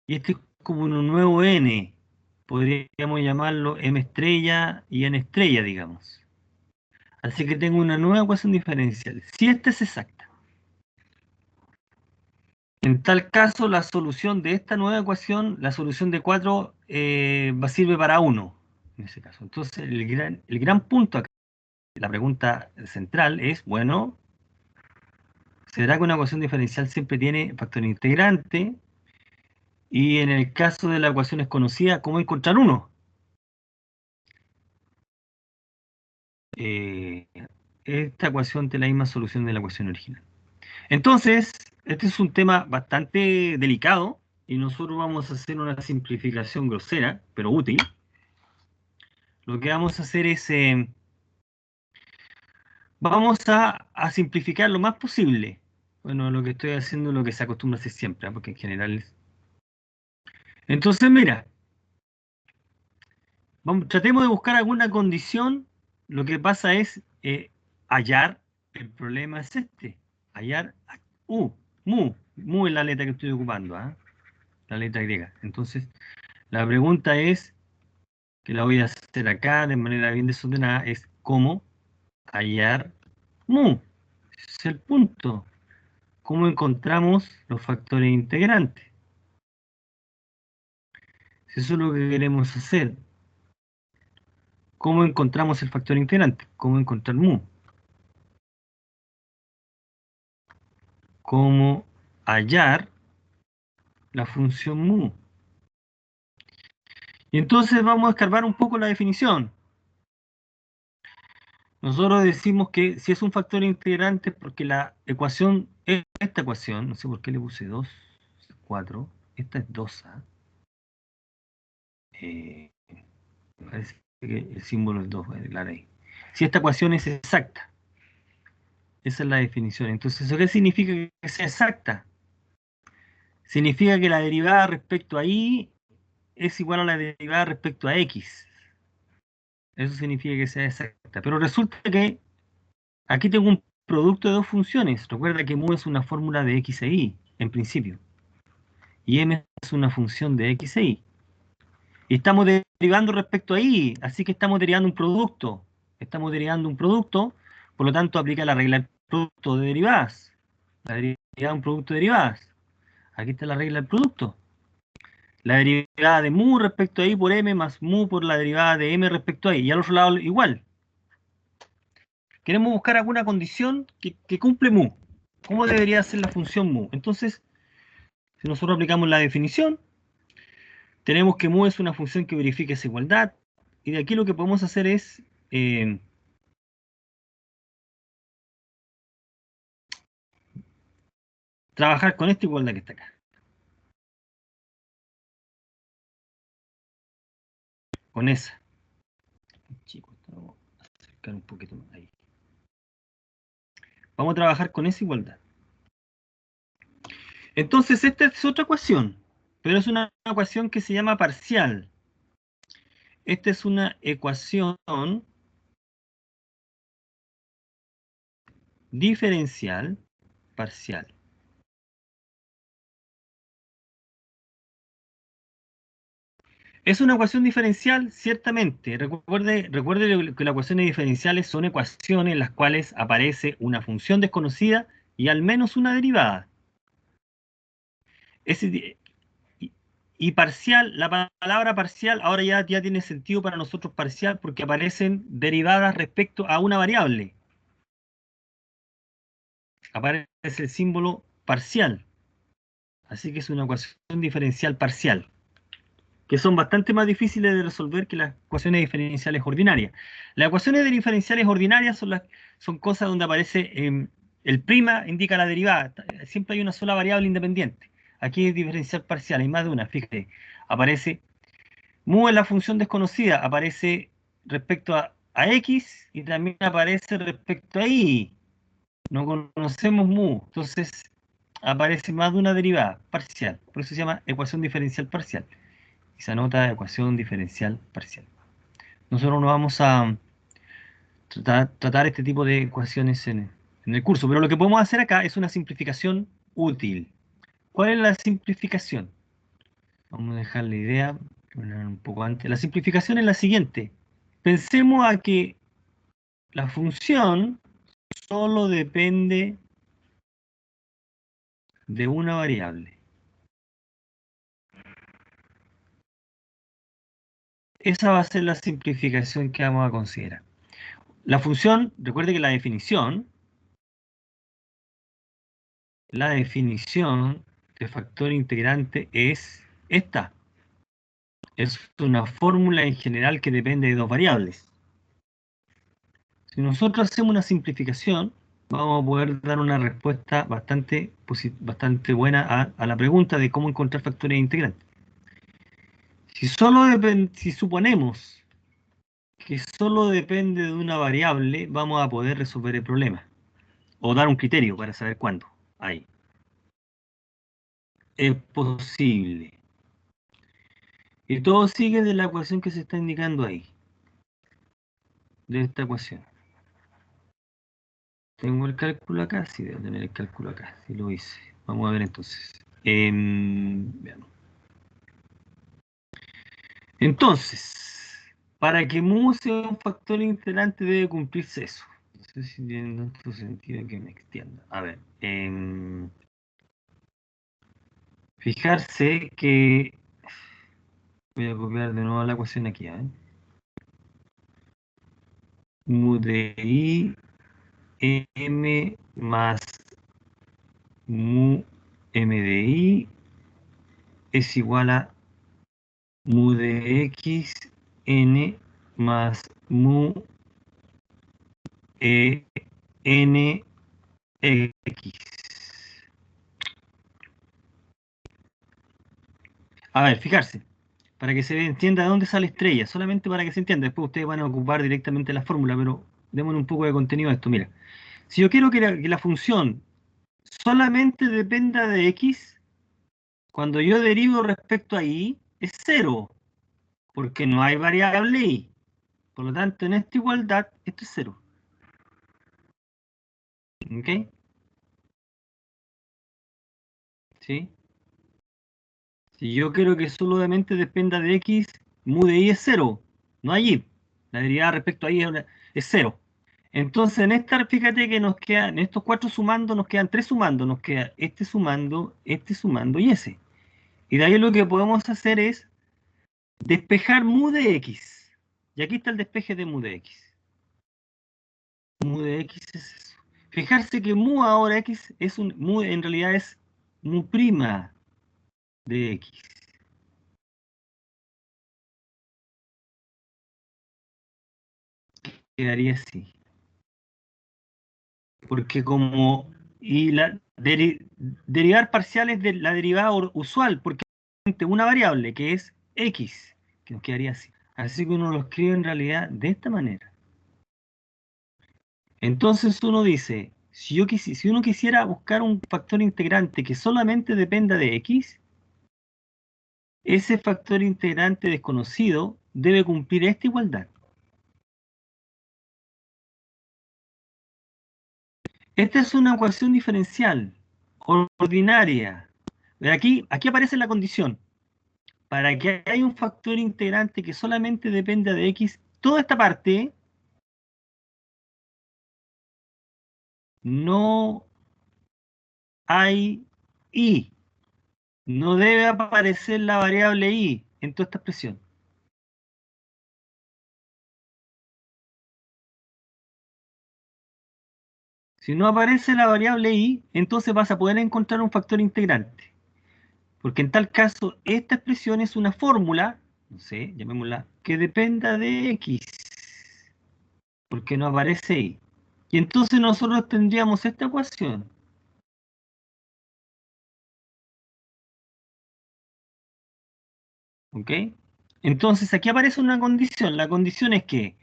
y este es como un nuevo n. Podríamos llamarlo m estrella y n estrella, digamos. Así que tengo una nueva ecuación diferencial. Si esta es exacta, en tal caso la solución de esta nueva ecuación, la solución de 4, sirve para 1, en ese caso. Entonces el gran punto acá, la pregunta central es, bueno, ¿será que una ecuación diferencial siempre tiene factor integrante? Y en el caso de la ecuación desconocida, ¿cómo encontrar uno? Eh, Esta ecuación tiene la misma solución de la ecuación original. Entonces, este es un tema bastante delicado y nosotros vamos a hacer una simplificación grosera, pero útil. Lo que vamos a hacer es, vamos a simplificar lo más posible. Bueno, lo que estoy haciendo es lo que se acostumbra a hacer siempre, porque en general es... Entonces, mira, tratemos de buscar alguna condición. Lo que pasa es hallar, el problema es este, hallar mu es la letra que estoy ocupando, ¿ah? La letra griega. Entonces, la pregunta es, que la voy a hacer acá de manera bien desordenada, es cómo hallar mu. Ese es el punto. ¿Cómo encontramos los factores integrantes? Eso es lo que queremos hacer. ¿Cómo encontramos el factor integrante? ¿Cómo encontrar mu? ¿Cómo hallar la función mu? Y entonces vamos a escarbar un poco la definición. Nosotros decimos que si es un factor integrante porque la ecuación, esta ecuación, no sé por qué le puse 2, 4, esta es 2a. Parece que el símbolo es 2, voy a declarar ahí. Si esta ecuación es exacta, esa es la definición. Entonces, ¿eso qué significa que sea exacta? Significa que la derivada respecto a y es igual a la derivada respecto a x. Eso significa que sea exacta. Pero resulta que aquí tengo un producto de dos funciones. Recuerda que mu es una fórmula de x e y, en principio. y m es una función de x e y. Y estamos derivando respecto a y, así que estamos derivando un producto. Estamos derivando un producto, por lo tanto aplica la regla del producto de derivadas. La derivada de un producto de derivadas. Aquí está la regla del producto. La derivada de mu respecto a y por m más mu por la derivada de m respecto a y. Y al otro lado igual. Queremos buscar alguna condición que cumple mu. ¿Cómo debería ser la función mu? Entonces, si nosotros aplicamos la definición, tenemos que mu es una función que verifica esa igualdad. Y de aquí lo que podemos hacer es trabajar con esta igualdad que está acá. Con esa. Chicos, vamos a acercar un poquito más ahí. Vamos a trabajar con esa igualdad. Entonces, esta es otra ecuación, pero es una ecuación que se llama parcial. Esta es una ecuación diferencial parcial. Es una ecuación diferencial, ciertamente. Recuerde que las ecuaciones diferenciales son ecuaciones en las cuales aparece una función desconocida y al menos una derivada. Ese, y parcial, la palabra parcial ahora ya tiene sentido para nosotros parcial porque aparecen derivadas respecto a una variable. Aparece el símbolo parcial. Así que es una ecuación diferencial parcial, que son bastante más difíciles de resolver que las ecuaciones diferenciales ordinarias. Las ecuaciones diferenciales ordinarias son cosas donde aparece el prima indica la derivada. Siempre hay una sola variable independiente. Aquí es diferencial parcial, hay más de una. Fíjate, aparece mu es la función desconocida, aparece respecto a x y también aparece respecto a y. No conocemos mu, entonces aparece más de una derivada parcial. Por eso se llama ecuación diferencial parcial. Y se anota ecuación diferencial parcial. Nosotros no vamos a tratar este tipo de ecuaciones en el curso, pero lo que podemos hacer acá es una simplificación útil. ¿Cuál es la simplificación? Vamos a dejar la idea un poco antes. La simplificación es la siguiente. Pensemos a que la función solo depende de una variable. Esa va a ser la simplificación que vamos a considerar. La función, recuerde que la definición de factor integrante es esta. Es una fórmula en general que depende de dos variables. Si nosotros hacemos una simplificación, vamos a poder dar una respuesta bastante buena a la pregunta de cómo encontrar factores integrantes. Si suponemos que solo depende de una variable, vamos a poder resolver el problema. O dar un criterio para saber cuándo. Ahí. Es posible. Y todo sigue de la ecuación que se está indicando ahí. De esta ecuación. ¿Tengo el cálculo acá? Sí, debo tener el cálculo acá. Sí, lo hice. Vamos a ver entonces. Veamos. Entonces, para que mu sea un factor integrante debe cumplirse eso. No sé si tiene tanto sentido que me extienda. A ver. Fijarse que... Voy a copiar de nuevo la ecuación aquí. Mu de i m más mu m de i es igual a mu de x n más mu n x. A ver, fijarse, para que se entienda de dónde sale estrella, solamente para que se entienda. Después ustedes van a ocupar directamente la fórmula, pero démosle un poco de contenido a esto. Mira, si yo quiero que la función solamente dependa de x, cuando yo derivo respecto a y, es cero, porque no hay variable y. Por lo tanto, en esta igualdad, esto es cero. ¿Ok? ¿Sí? Si yo quiero que solamente dependa de x, mu de y es 0. No hay y. La derivada respecto a y es 0. Entonces, en esta, fíjate que nos quedan, en estos 4 sumando, nos quedan 3 sumando. Nos queda este sumando y ese. Y de ahí lo que podemos hacer es despejar mu de x. Y aquí está el despeje de mu de x. Mu de x es eso. Fijarse que mu ahora x es mu en realidad es mu prima de x. Quedaría así. Porque como y derivar parciales de la derivada usual, porque una variable que es x, que nos quedaría así. Así que uno lo escribe en realidad de esta manera. Entonces uno dice, si uno quisiera buscar un factor integrante que solamente dependa de x, ese factor integrante desconocido debe cumplir esta igualdad. Esta es una ecuación diferencial, ordinaria. Aquí aparece la condición. Para que haya un factor integrante que solamente dependa de x, toda esta parte no hay y. No debe aparecer la variable y en toda esta expresión. Si no aparece la variable y, entonces vas a poder encontrar un factor integrante. Porque en tal caso, esta expresión es una fórmula, no sé, llamémosla, que dependa de x. Porque no aparece y. Y entonces nosotros tendríamos esta ecuación. ¿Ok? Entonces aquí aparece una condición. La condición es que,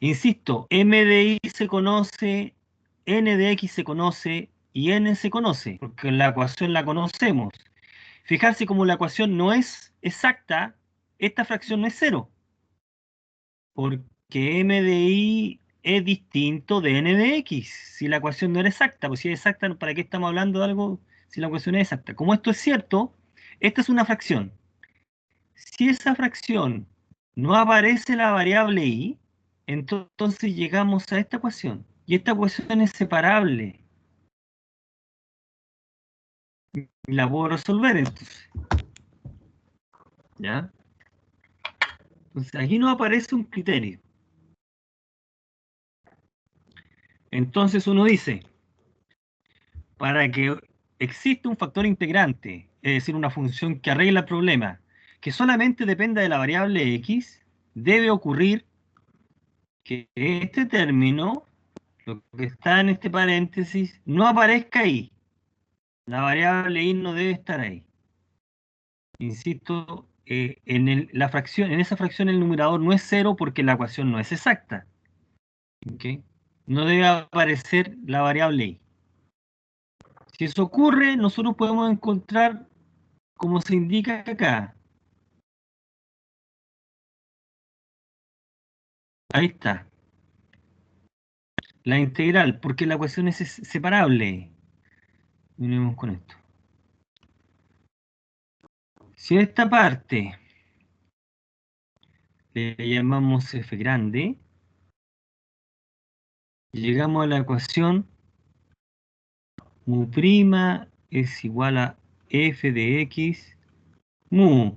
insisto, m de y se conoce, n de x se conoce y n se conoce, porque la ecuación la conocemos. Fijarse como la ecuación no es exacta, esta fracción no es cero, porque m de y es distinto de n de x. Si la ecuación no era exacta, pues si es exacta, ¿para qué estamos hablando de algo si la ecuación es exacta? Como esto es cierto, esta es una fracción. Si esa fracción no aparece la variable y, entonces llegamos a esta ecuación. Y esta ecuación es separable. Y la puedo resolver entonces. ¿Ya? Entonces aquí no aparece un criterio. Entonces uno dice, para que exista un factor integrante, es decir, una función que arregla el problema, que solamente dependa de la variable x, debe ocurrir que este término, lo que está en este paréntesis, no aparezca ahí. La variable y no debe estar ahí. Insisto, la fracción, en esa fracción el numerador no es cero porque la ecuación no es exacta. ¿Okay? No debe aparecer la variable y. Si eso ocurre, nosotros podemos encontrar, como se indica acá, ahí está, la integral, porque la ecuación es separable. Miremos con esto. Si a esta parte le llamamos f grande, llegamos a la ecuación mu' es igual a f de x mu,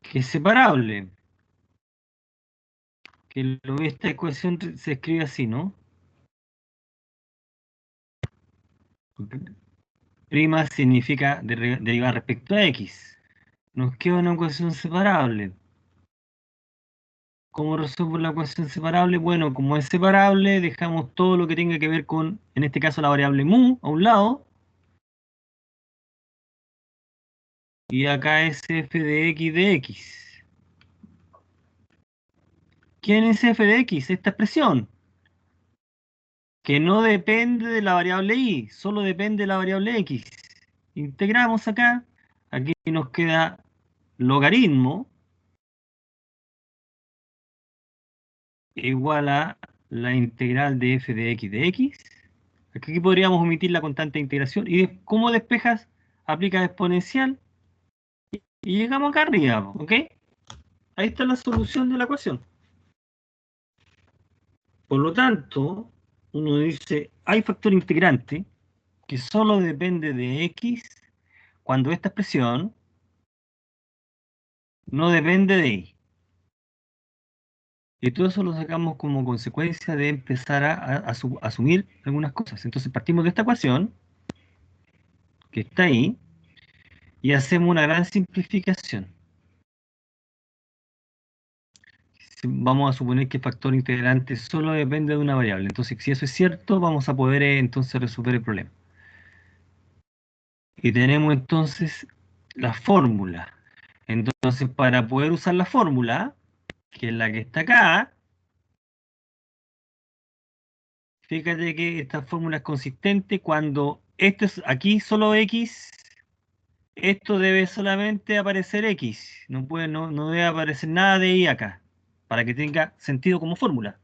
que es separable. Que esta ecuación se escribe así, ¿no? Prima significa derivar respecto a x. Nos queda una ecuación separable. ¿Cómo resuelvo la ecuación separable? Bueno, como es separable, dejamos todo lo que tenga que ver con, en este caso, la variable mu a un lado. Y acá es f de x de x. ¿Quién es f de x? Esta expresión. Que no depende de la variable y, solo depende de la variable x. Integramos acá. Aquí nos queda logaritmo igual a la integral de f de x de x. Aquí podríamos omitir la constante de integración. ¿Y cómo despejas? Aplicas exponencial y llegamos acá arriba, ¿ok? Ahí está la solución de la ecuación. Por lo tanto, uno dice, hay factor integrante que solo depende de x cuando esta expresión no depende de y. Y todo eso lo sacamos como consecuencia de empezar a asumir algunas cosas. Entonces partimos de esta ecuación, que está ahí, y hacemos una gran simplificación. Vamos a suponer que el factor integrante solo depende de una variable. Entonces, si eso es cierto, vamos a poder entonces resolver el problema. Y tenemos entonces la fórmula. Entonces, para poder usar la fórmula, que es la que está acá, fíjate que esta fórmula es consistente cuando esto es aquí solo x, esto debe solamente aparecer x, no debe aparecer nada de y acá, para que tenga sentido como fórmula.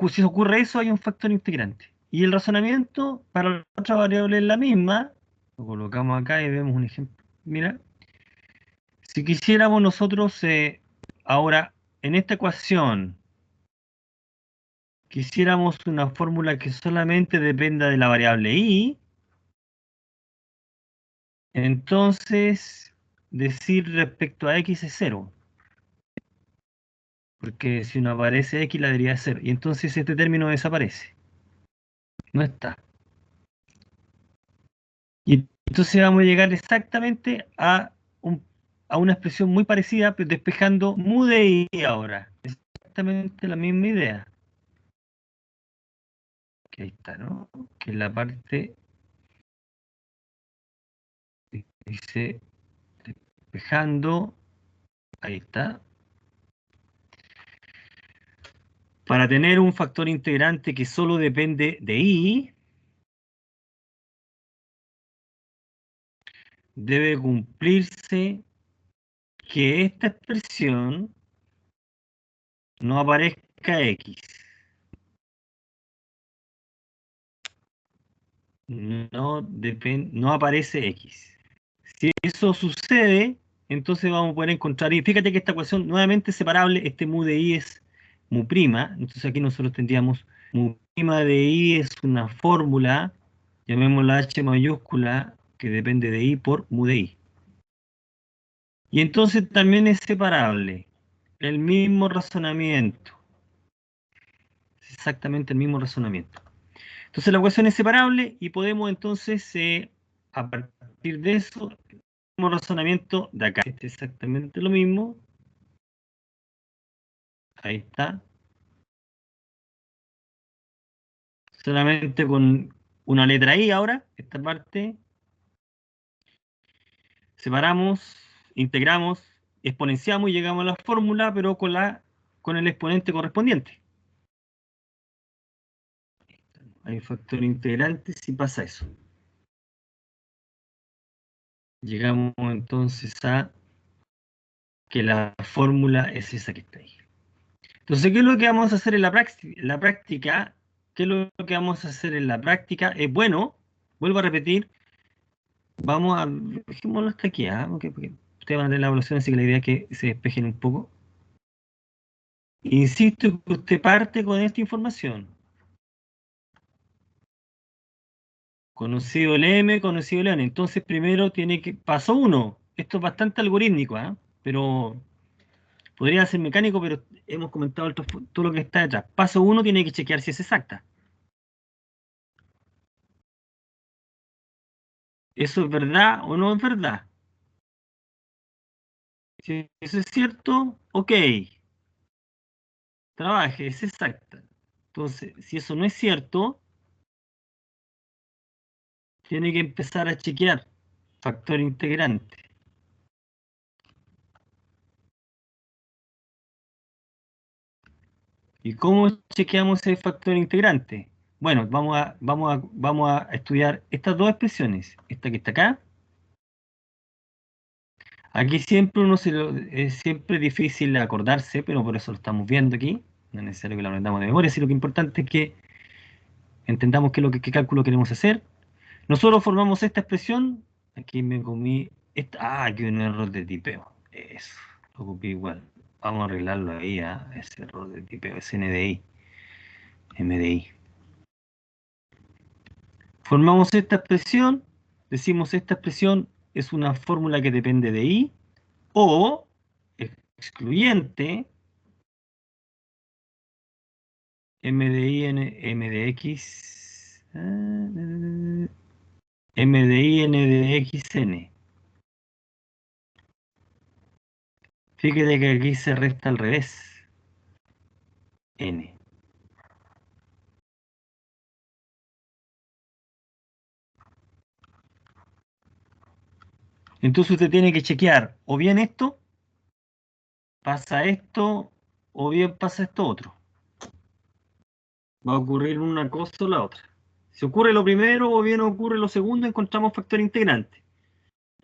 Si ocurre eso, hay un factor integrante. Y el razonamiento para la otra variable es la misma. Lo colocamos acá y vemos un ejemplo. Mira, si quisiéramos nosotros ahora en esta ecuación, quisiéramos una fórmula que solamente dependa de la variable y, entonces decir respecto a x es 0. Porque si no aparece x, la debería ser. Y entonces este término desaparece. No está. Y entonces vamos a llegar exactamente a una expresión muy parecida, pero despejando mu de i ahora. Exactamente la misma idea. Que ahí está, ¿no? Que la parte dice despejando. Ahí está. Para tener un factor integrante que solo depende de i, debe cumplirse que esta expresión no aparezca x. No aparece x. Si eso sucede, entonces vamos a poder encontrar, y fíjate que esta ecuación nuevamente es separable, este mu de i es mu prima, entonces aquí nosotros tendríamos mu prima de i es una fórmula, llamémosla h mayúscula, que depende de i por mu de i. Y entonces también es separable, el mismo razonamiento, exactamente el mismo razonamiento. Entonces la ecuación es separable y podemos entonces, a partir de eso, el mismo razonamiento de acá. Este es exactamente lo mismo. Ahí está. Solamente con una letra I ahora, esta parte. Separamos, integramos, exponenciamos y llegamos a la fórmula, pero con el exponente correspondiente. Hay un factor integrante si pasa eso. Llegamos entonces a que la fórmula es esa que está ahí. Entonces, ¿qué es lo que vamos a hacer en la práctica? ¿Qué es lo que vamos a hacer en la práctica? Es bueno, vuelvo a repetir, vamos a, dejémoslo hasta aquí, porque ustedes van a tener la evaluación, así que la idea es que se despejen un poco. Insisto que usted parte con esta información. Conocido el M, conocido el N. Entonces, primero tiene que, paso uno, esto es bastante algorítmico, pero podría ser mecánico, pero hemos comentado todo lo que está detrás. Paso uno tiene que chequear si es exacta. ¿Eso es verdad o no es verdad? Si eso es cierto, ok, trabaje, es exacta. Entonces, si eso no es cierto, tiene que empezar a chequear factor integrante. ¿Y cómo chequeamos el factor integrante? Bueno, vamos a estudiar estas dos expresiones. Esta que está acá. Aquí siempre es siempre difícil acordarse, pero por eso lo estamos viendo aquí. No es necesario que lo aprendamos de memoria, sino que lo importante es que entendamos qué cálculo queremos hacer. Nosotros formamos esta expresión. Aquí me comí Aquí un error de tipeo. Eso, lo copié igual. Vamos a arreglarlo ahí, ese error de tipeo, es NDI. MDI. Formamos esta expresión, decimos esta expresión es una fórmula que depende de I, o excluyente MDI MDX MDI NDXN. Fíjate que aquí se resta al revés. N. Entonces usted tiene que chequear o bien esto, pasa esto, o bien pasa esto otro. Va a ocurrir una cosa o la otra. Si ocurre lo primero o bien ocurre lo segundo, encontramos factor integrante.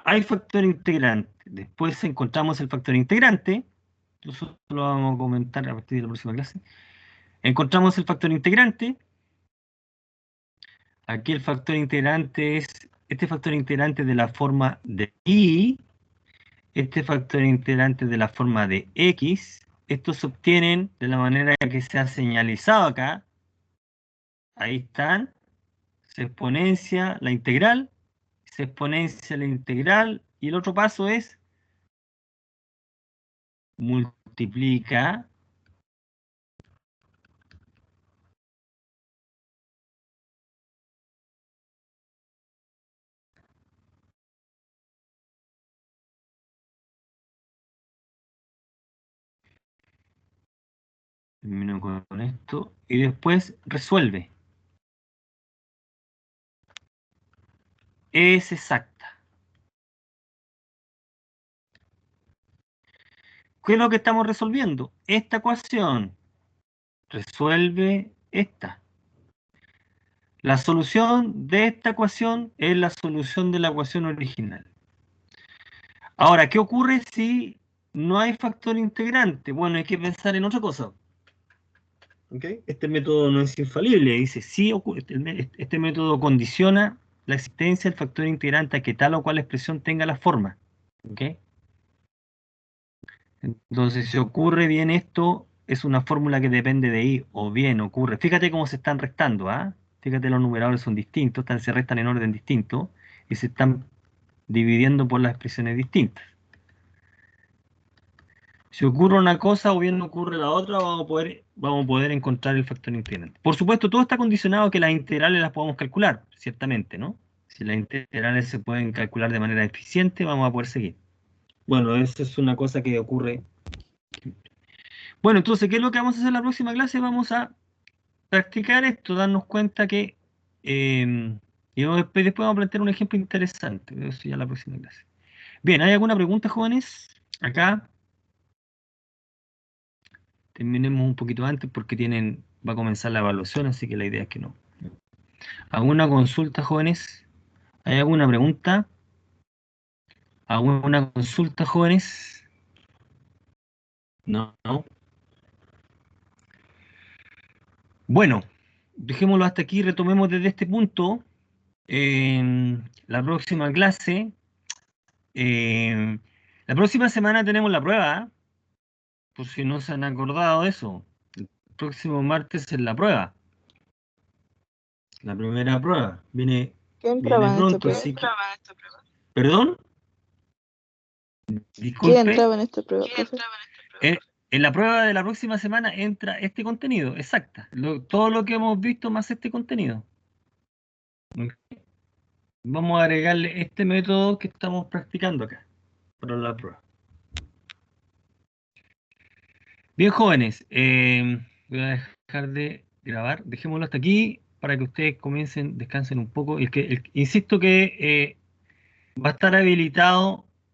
Hay factor integrante. Después encontramos el factor integrante. Eso lo vamos a comentar a partir de la próxima clase. Encontramos el factor integrante. Aquí el factor integrante es este factor integrante de la forma de I, este factor integrante de la forma de X. Estos se obtienen de la manera que se ha señalizado acá. Ahí están. Se exponencia la integral, se exponencia la integral, y el otro paso es multiplica termino con esto, y después resuelve. Es exacta. ¿Qué es lo que estamos resolviendo? Esta ecuación resuelve esta. La solución de esta ecuación es la solución de la ecuación original. Ahora, ¿qué ocurre si no hay factor integrante? Bueno, hay que pensar en otra cosa. ¿Okay? Este método no es infalible, dice, sí ocurre, este método condiciona la existencia del factor integrante a que tal o cual expresión tenga la forma. ¿Okay? Entonces, si ocurre bien esto, es una fórmula que depende de I, o bien ocurre. Fíjate cómo se están restando, ¿ah? Fíjate, los numeradores son distintos, se restan en orden distinto, y se están dividiendo por las expresiones distintas. Si ocurre una cosa o bien ocurre la otra, vamos a poder encontrar el factor integrante. Por supuesto, todo está condicionado a que las integrales las podamos calcular, ciertamente, ¿no? Si las integrales se pueden calcular de manera eficiente, vamos a poder seguir. Bueno, eso es una cosa que ocurre. Bueno, entonces, ¿qué es lo que vamos a hacer en la próxima clase? Vamos a practicar esto, darnos cuenta que... y después vamos a plantear un ejemplo interesante. Eso ya en la próxima clase. Bien, ¿hay alguna pregunta, jóvenes? Acá. Terminemos un poquito antes porque va a comenzar la evaluación, así que la idea es que no. ¿Alguna consulta, jóvenes? ¿Hay alguna pregunta? ¿Alguna consulta, jóvenes? No, no. Bueno, dejémoslo hasta aquí, retomemos desde este punto. La próxima clase, eh, la próxima semana tenemos la prueba, por si no se han acordado de eso. El próximo martes es la prueba. La primera prueba. Viene entraba en esta pronto, prueba? así que... ¿Perdón? ¿Quién Disculpe. entraba en esta prueba, profe? En la prueba de la próxima semana entra este contenido, exacta. Todo lo que hemos visto más este contenido. ¿Ok? Vamos a agregarle este método que estamos practicando acá para la prueba. Bien, jóvenes, voy a dejar de grabar. Dejémoslo hasta aquí para que ustedes comiencen, descansen un poco. Insisto que va a estar habilitado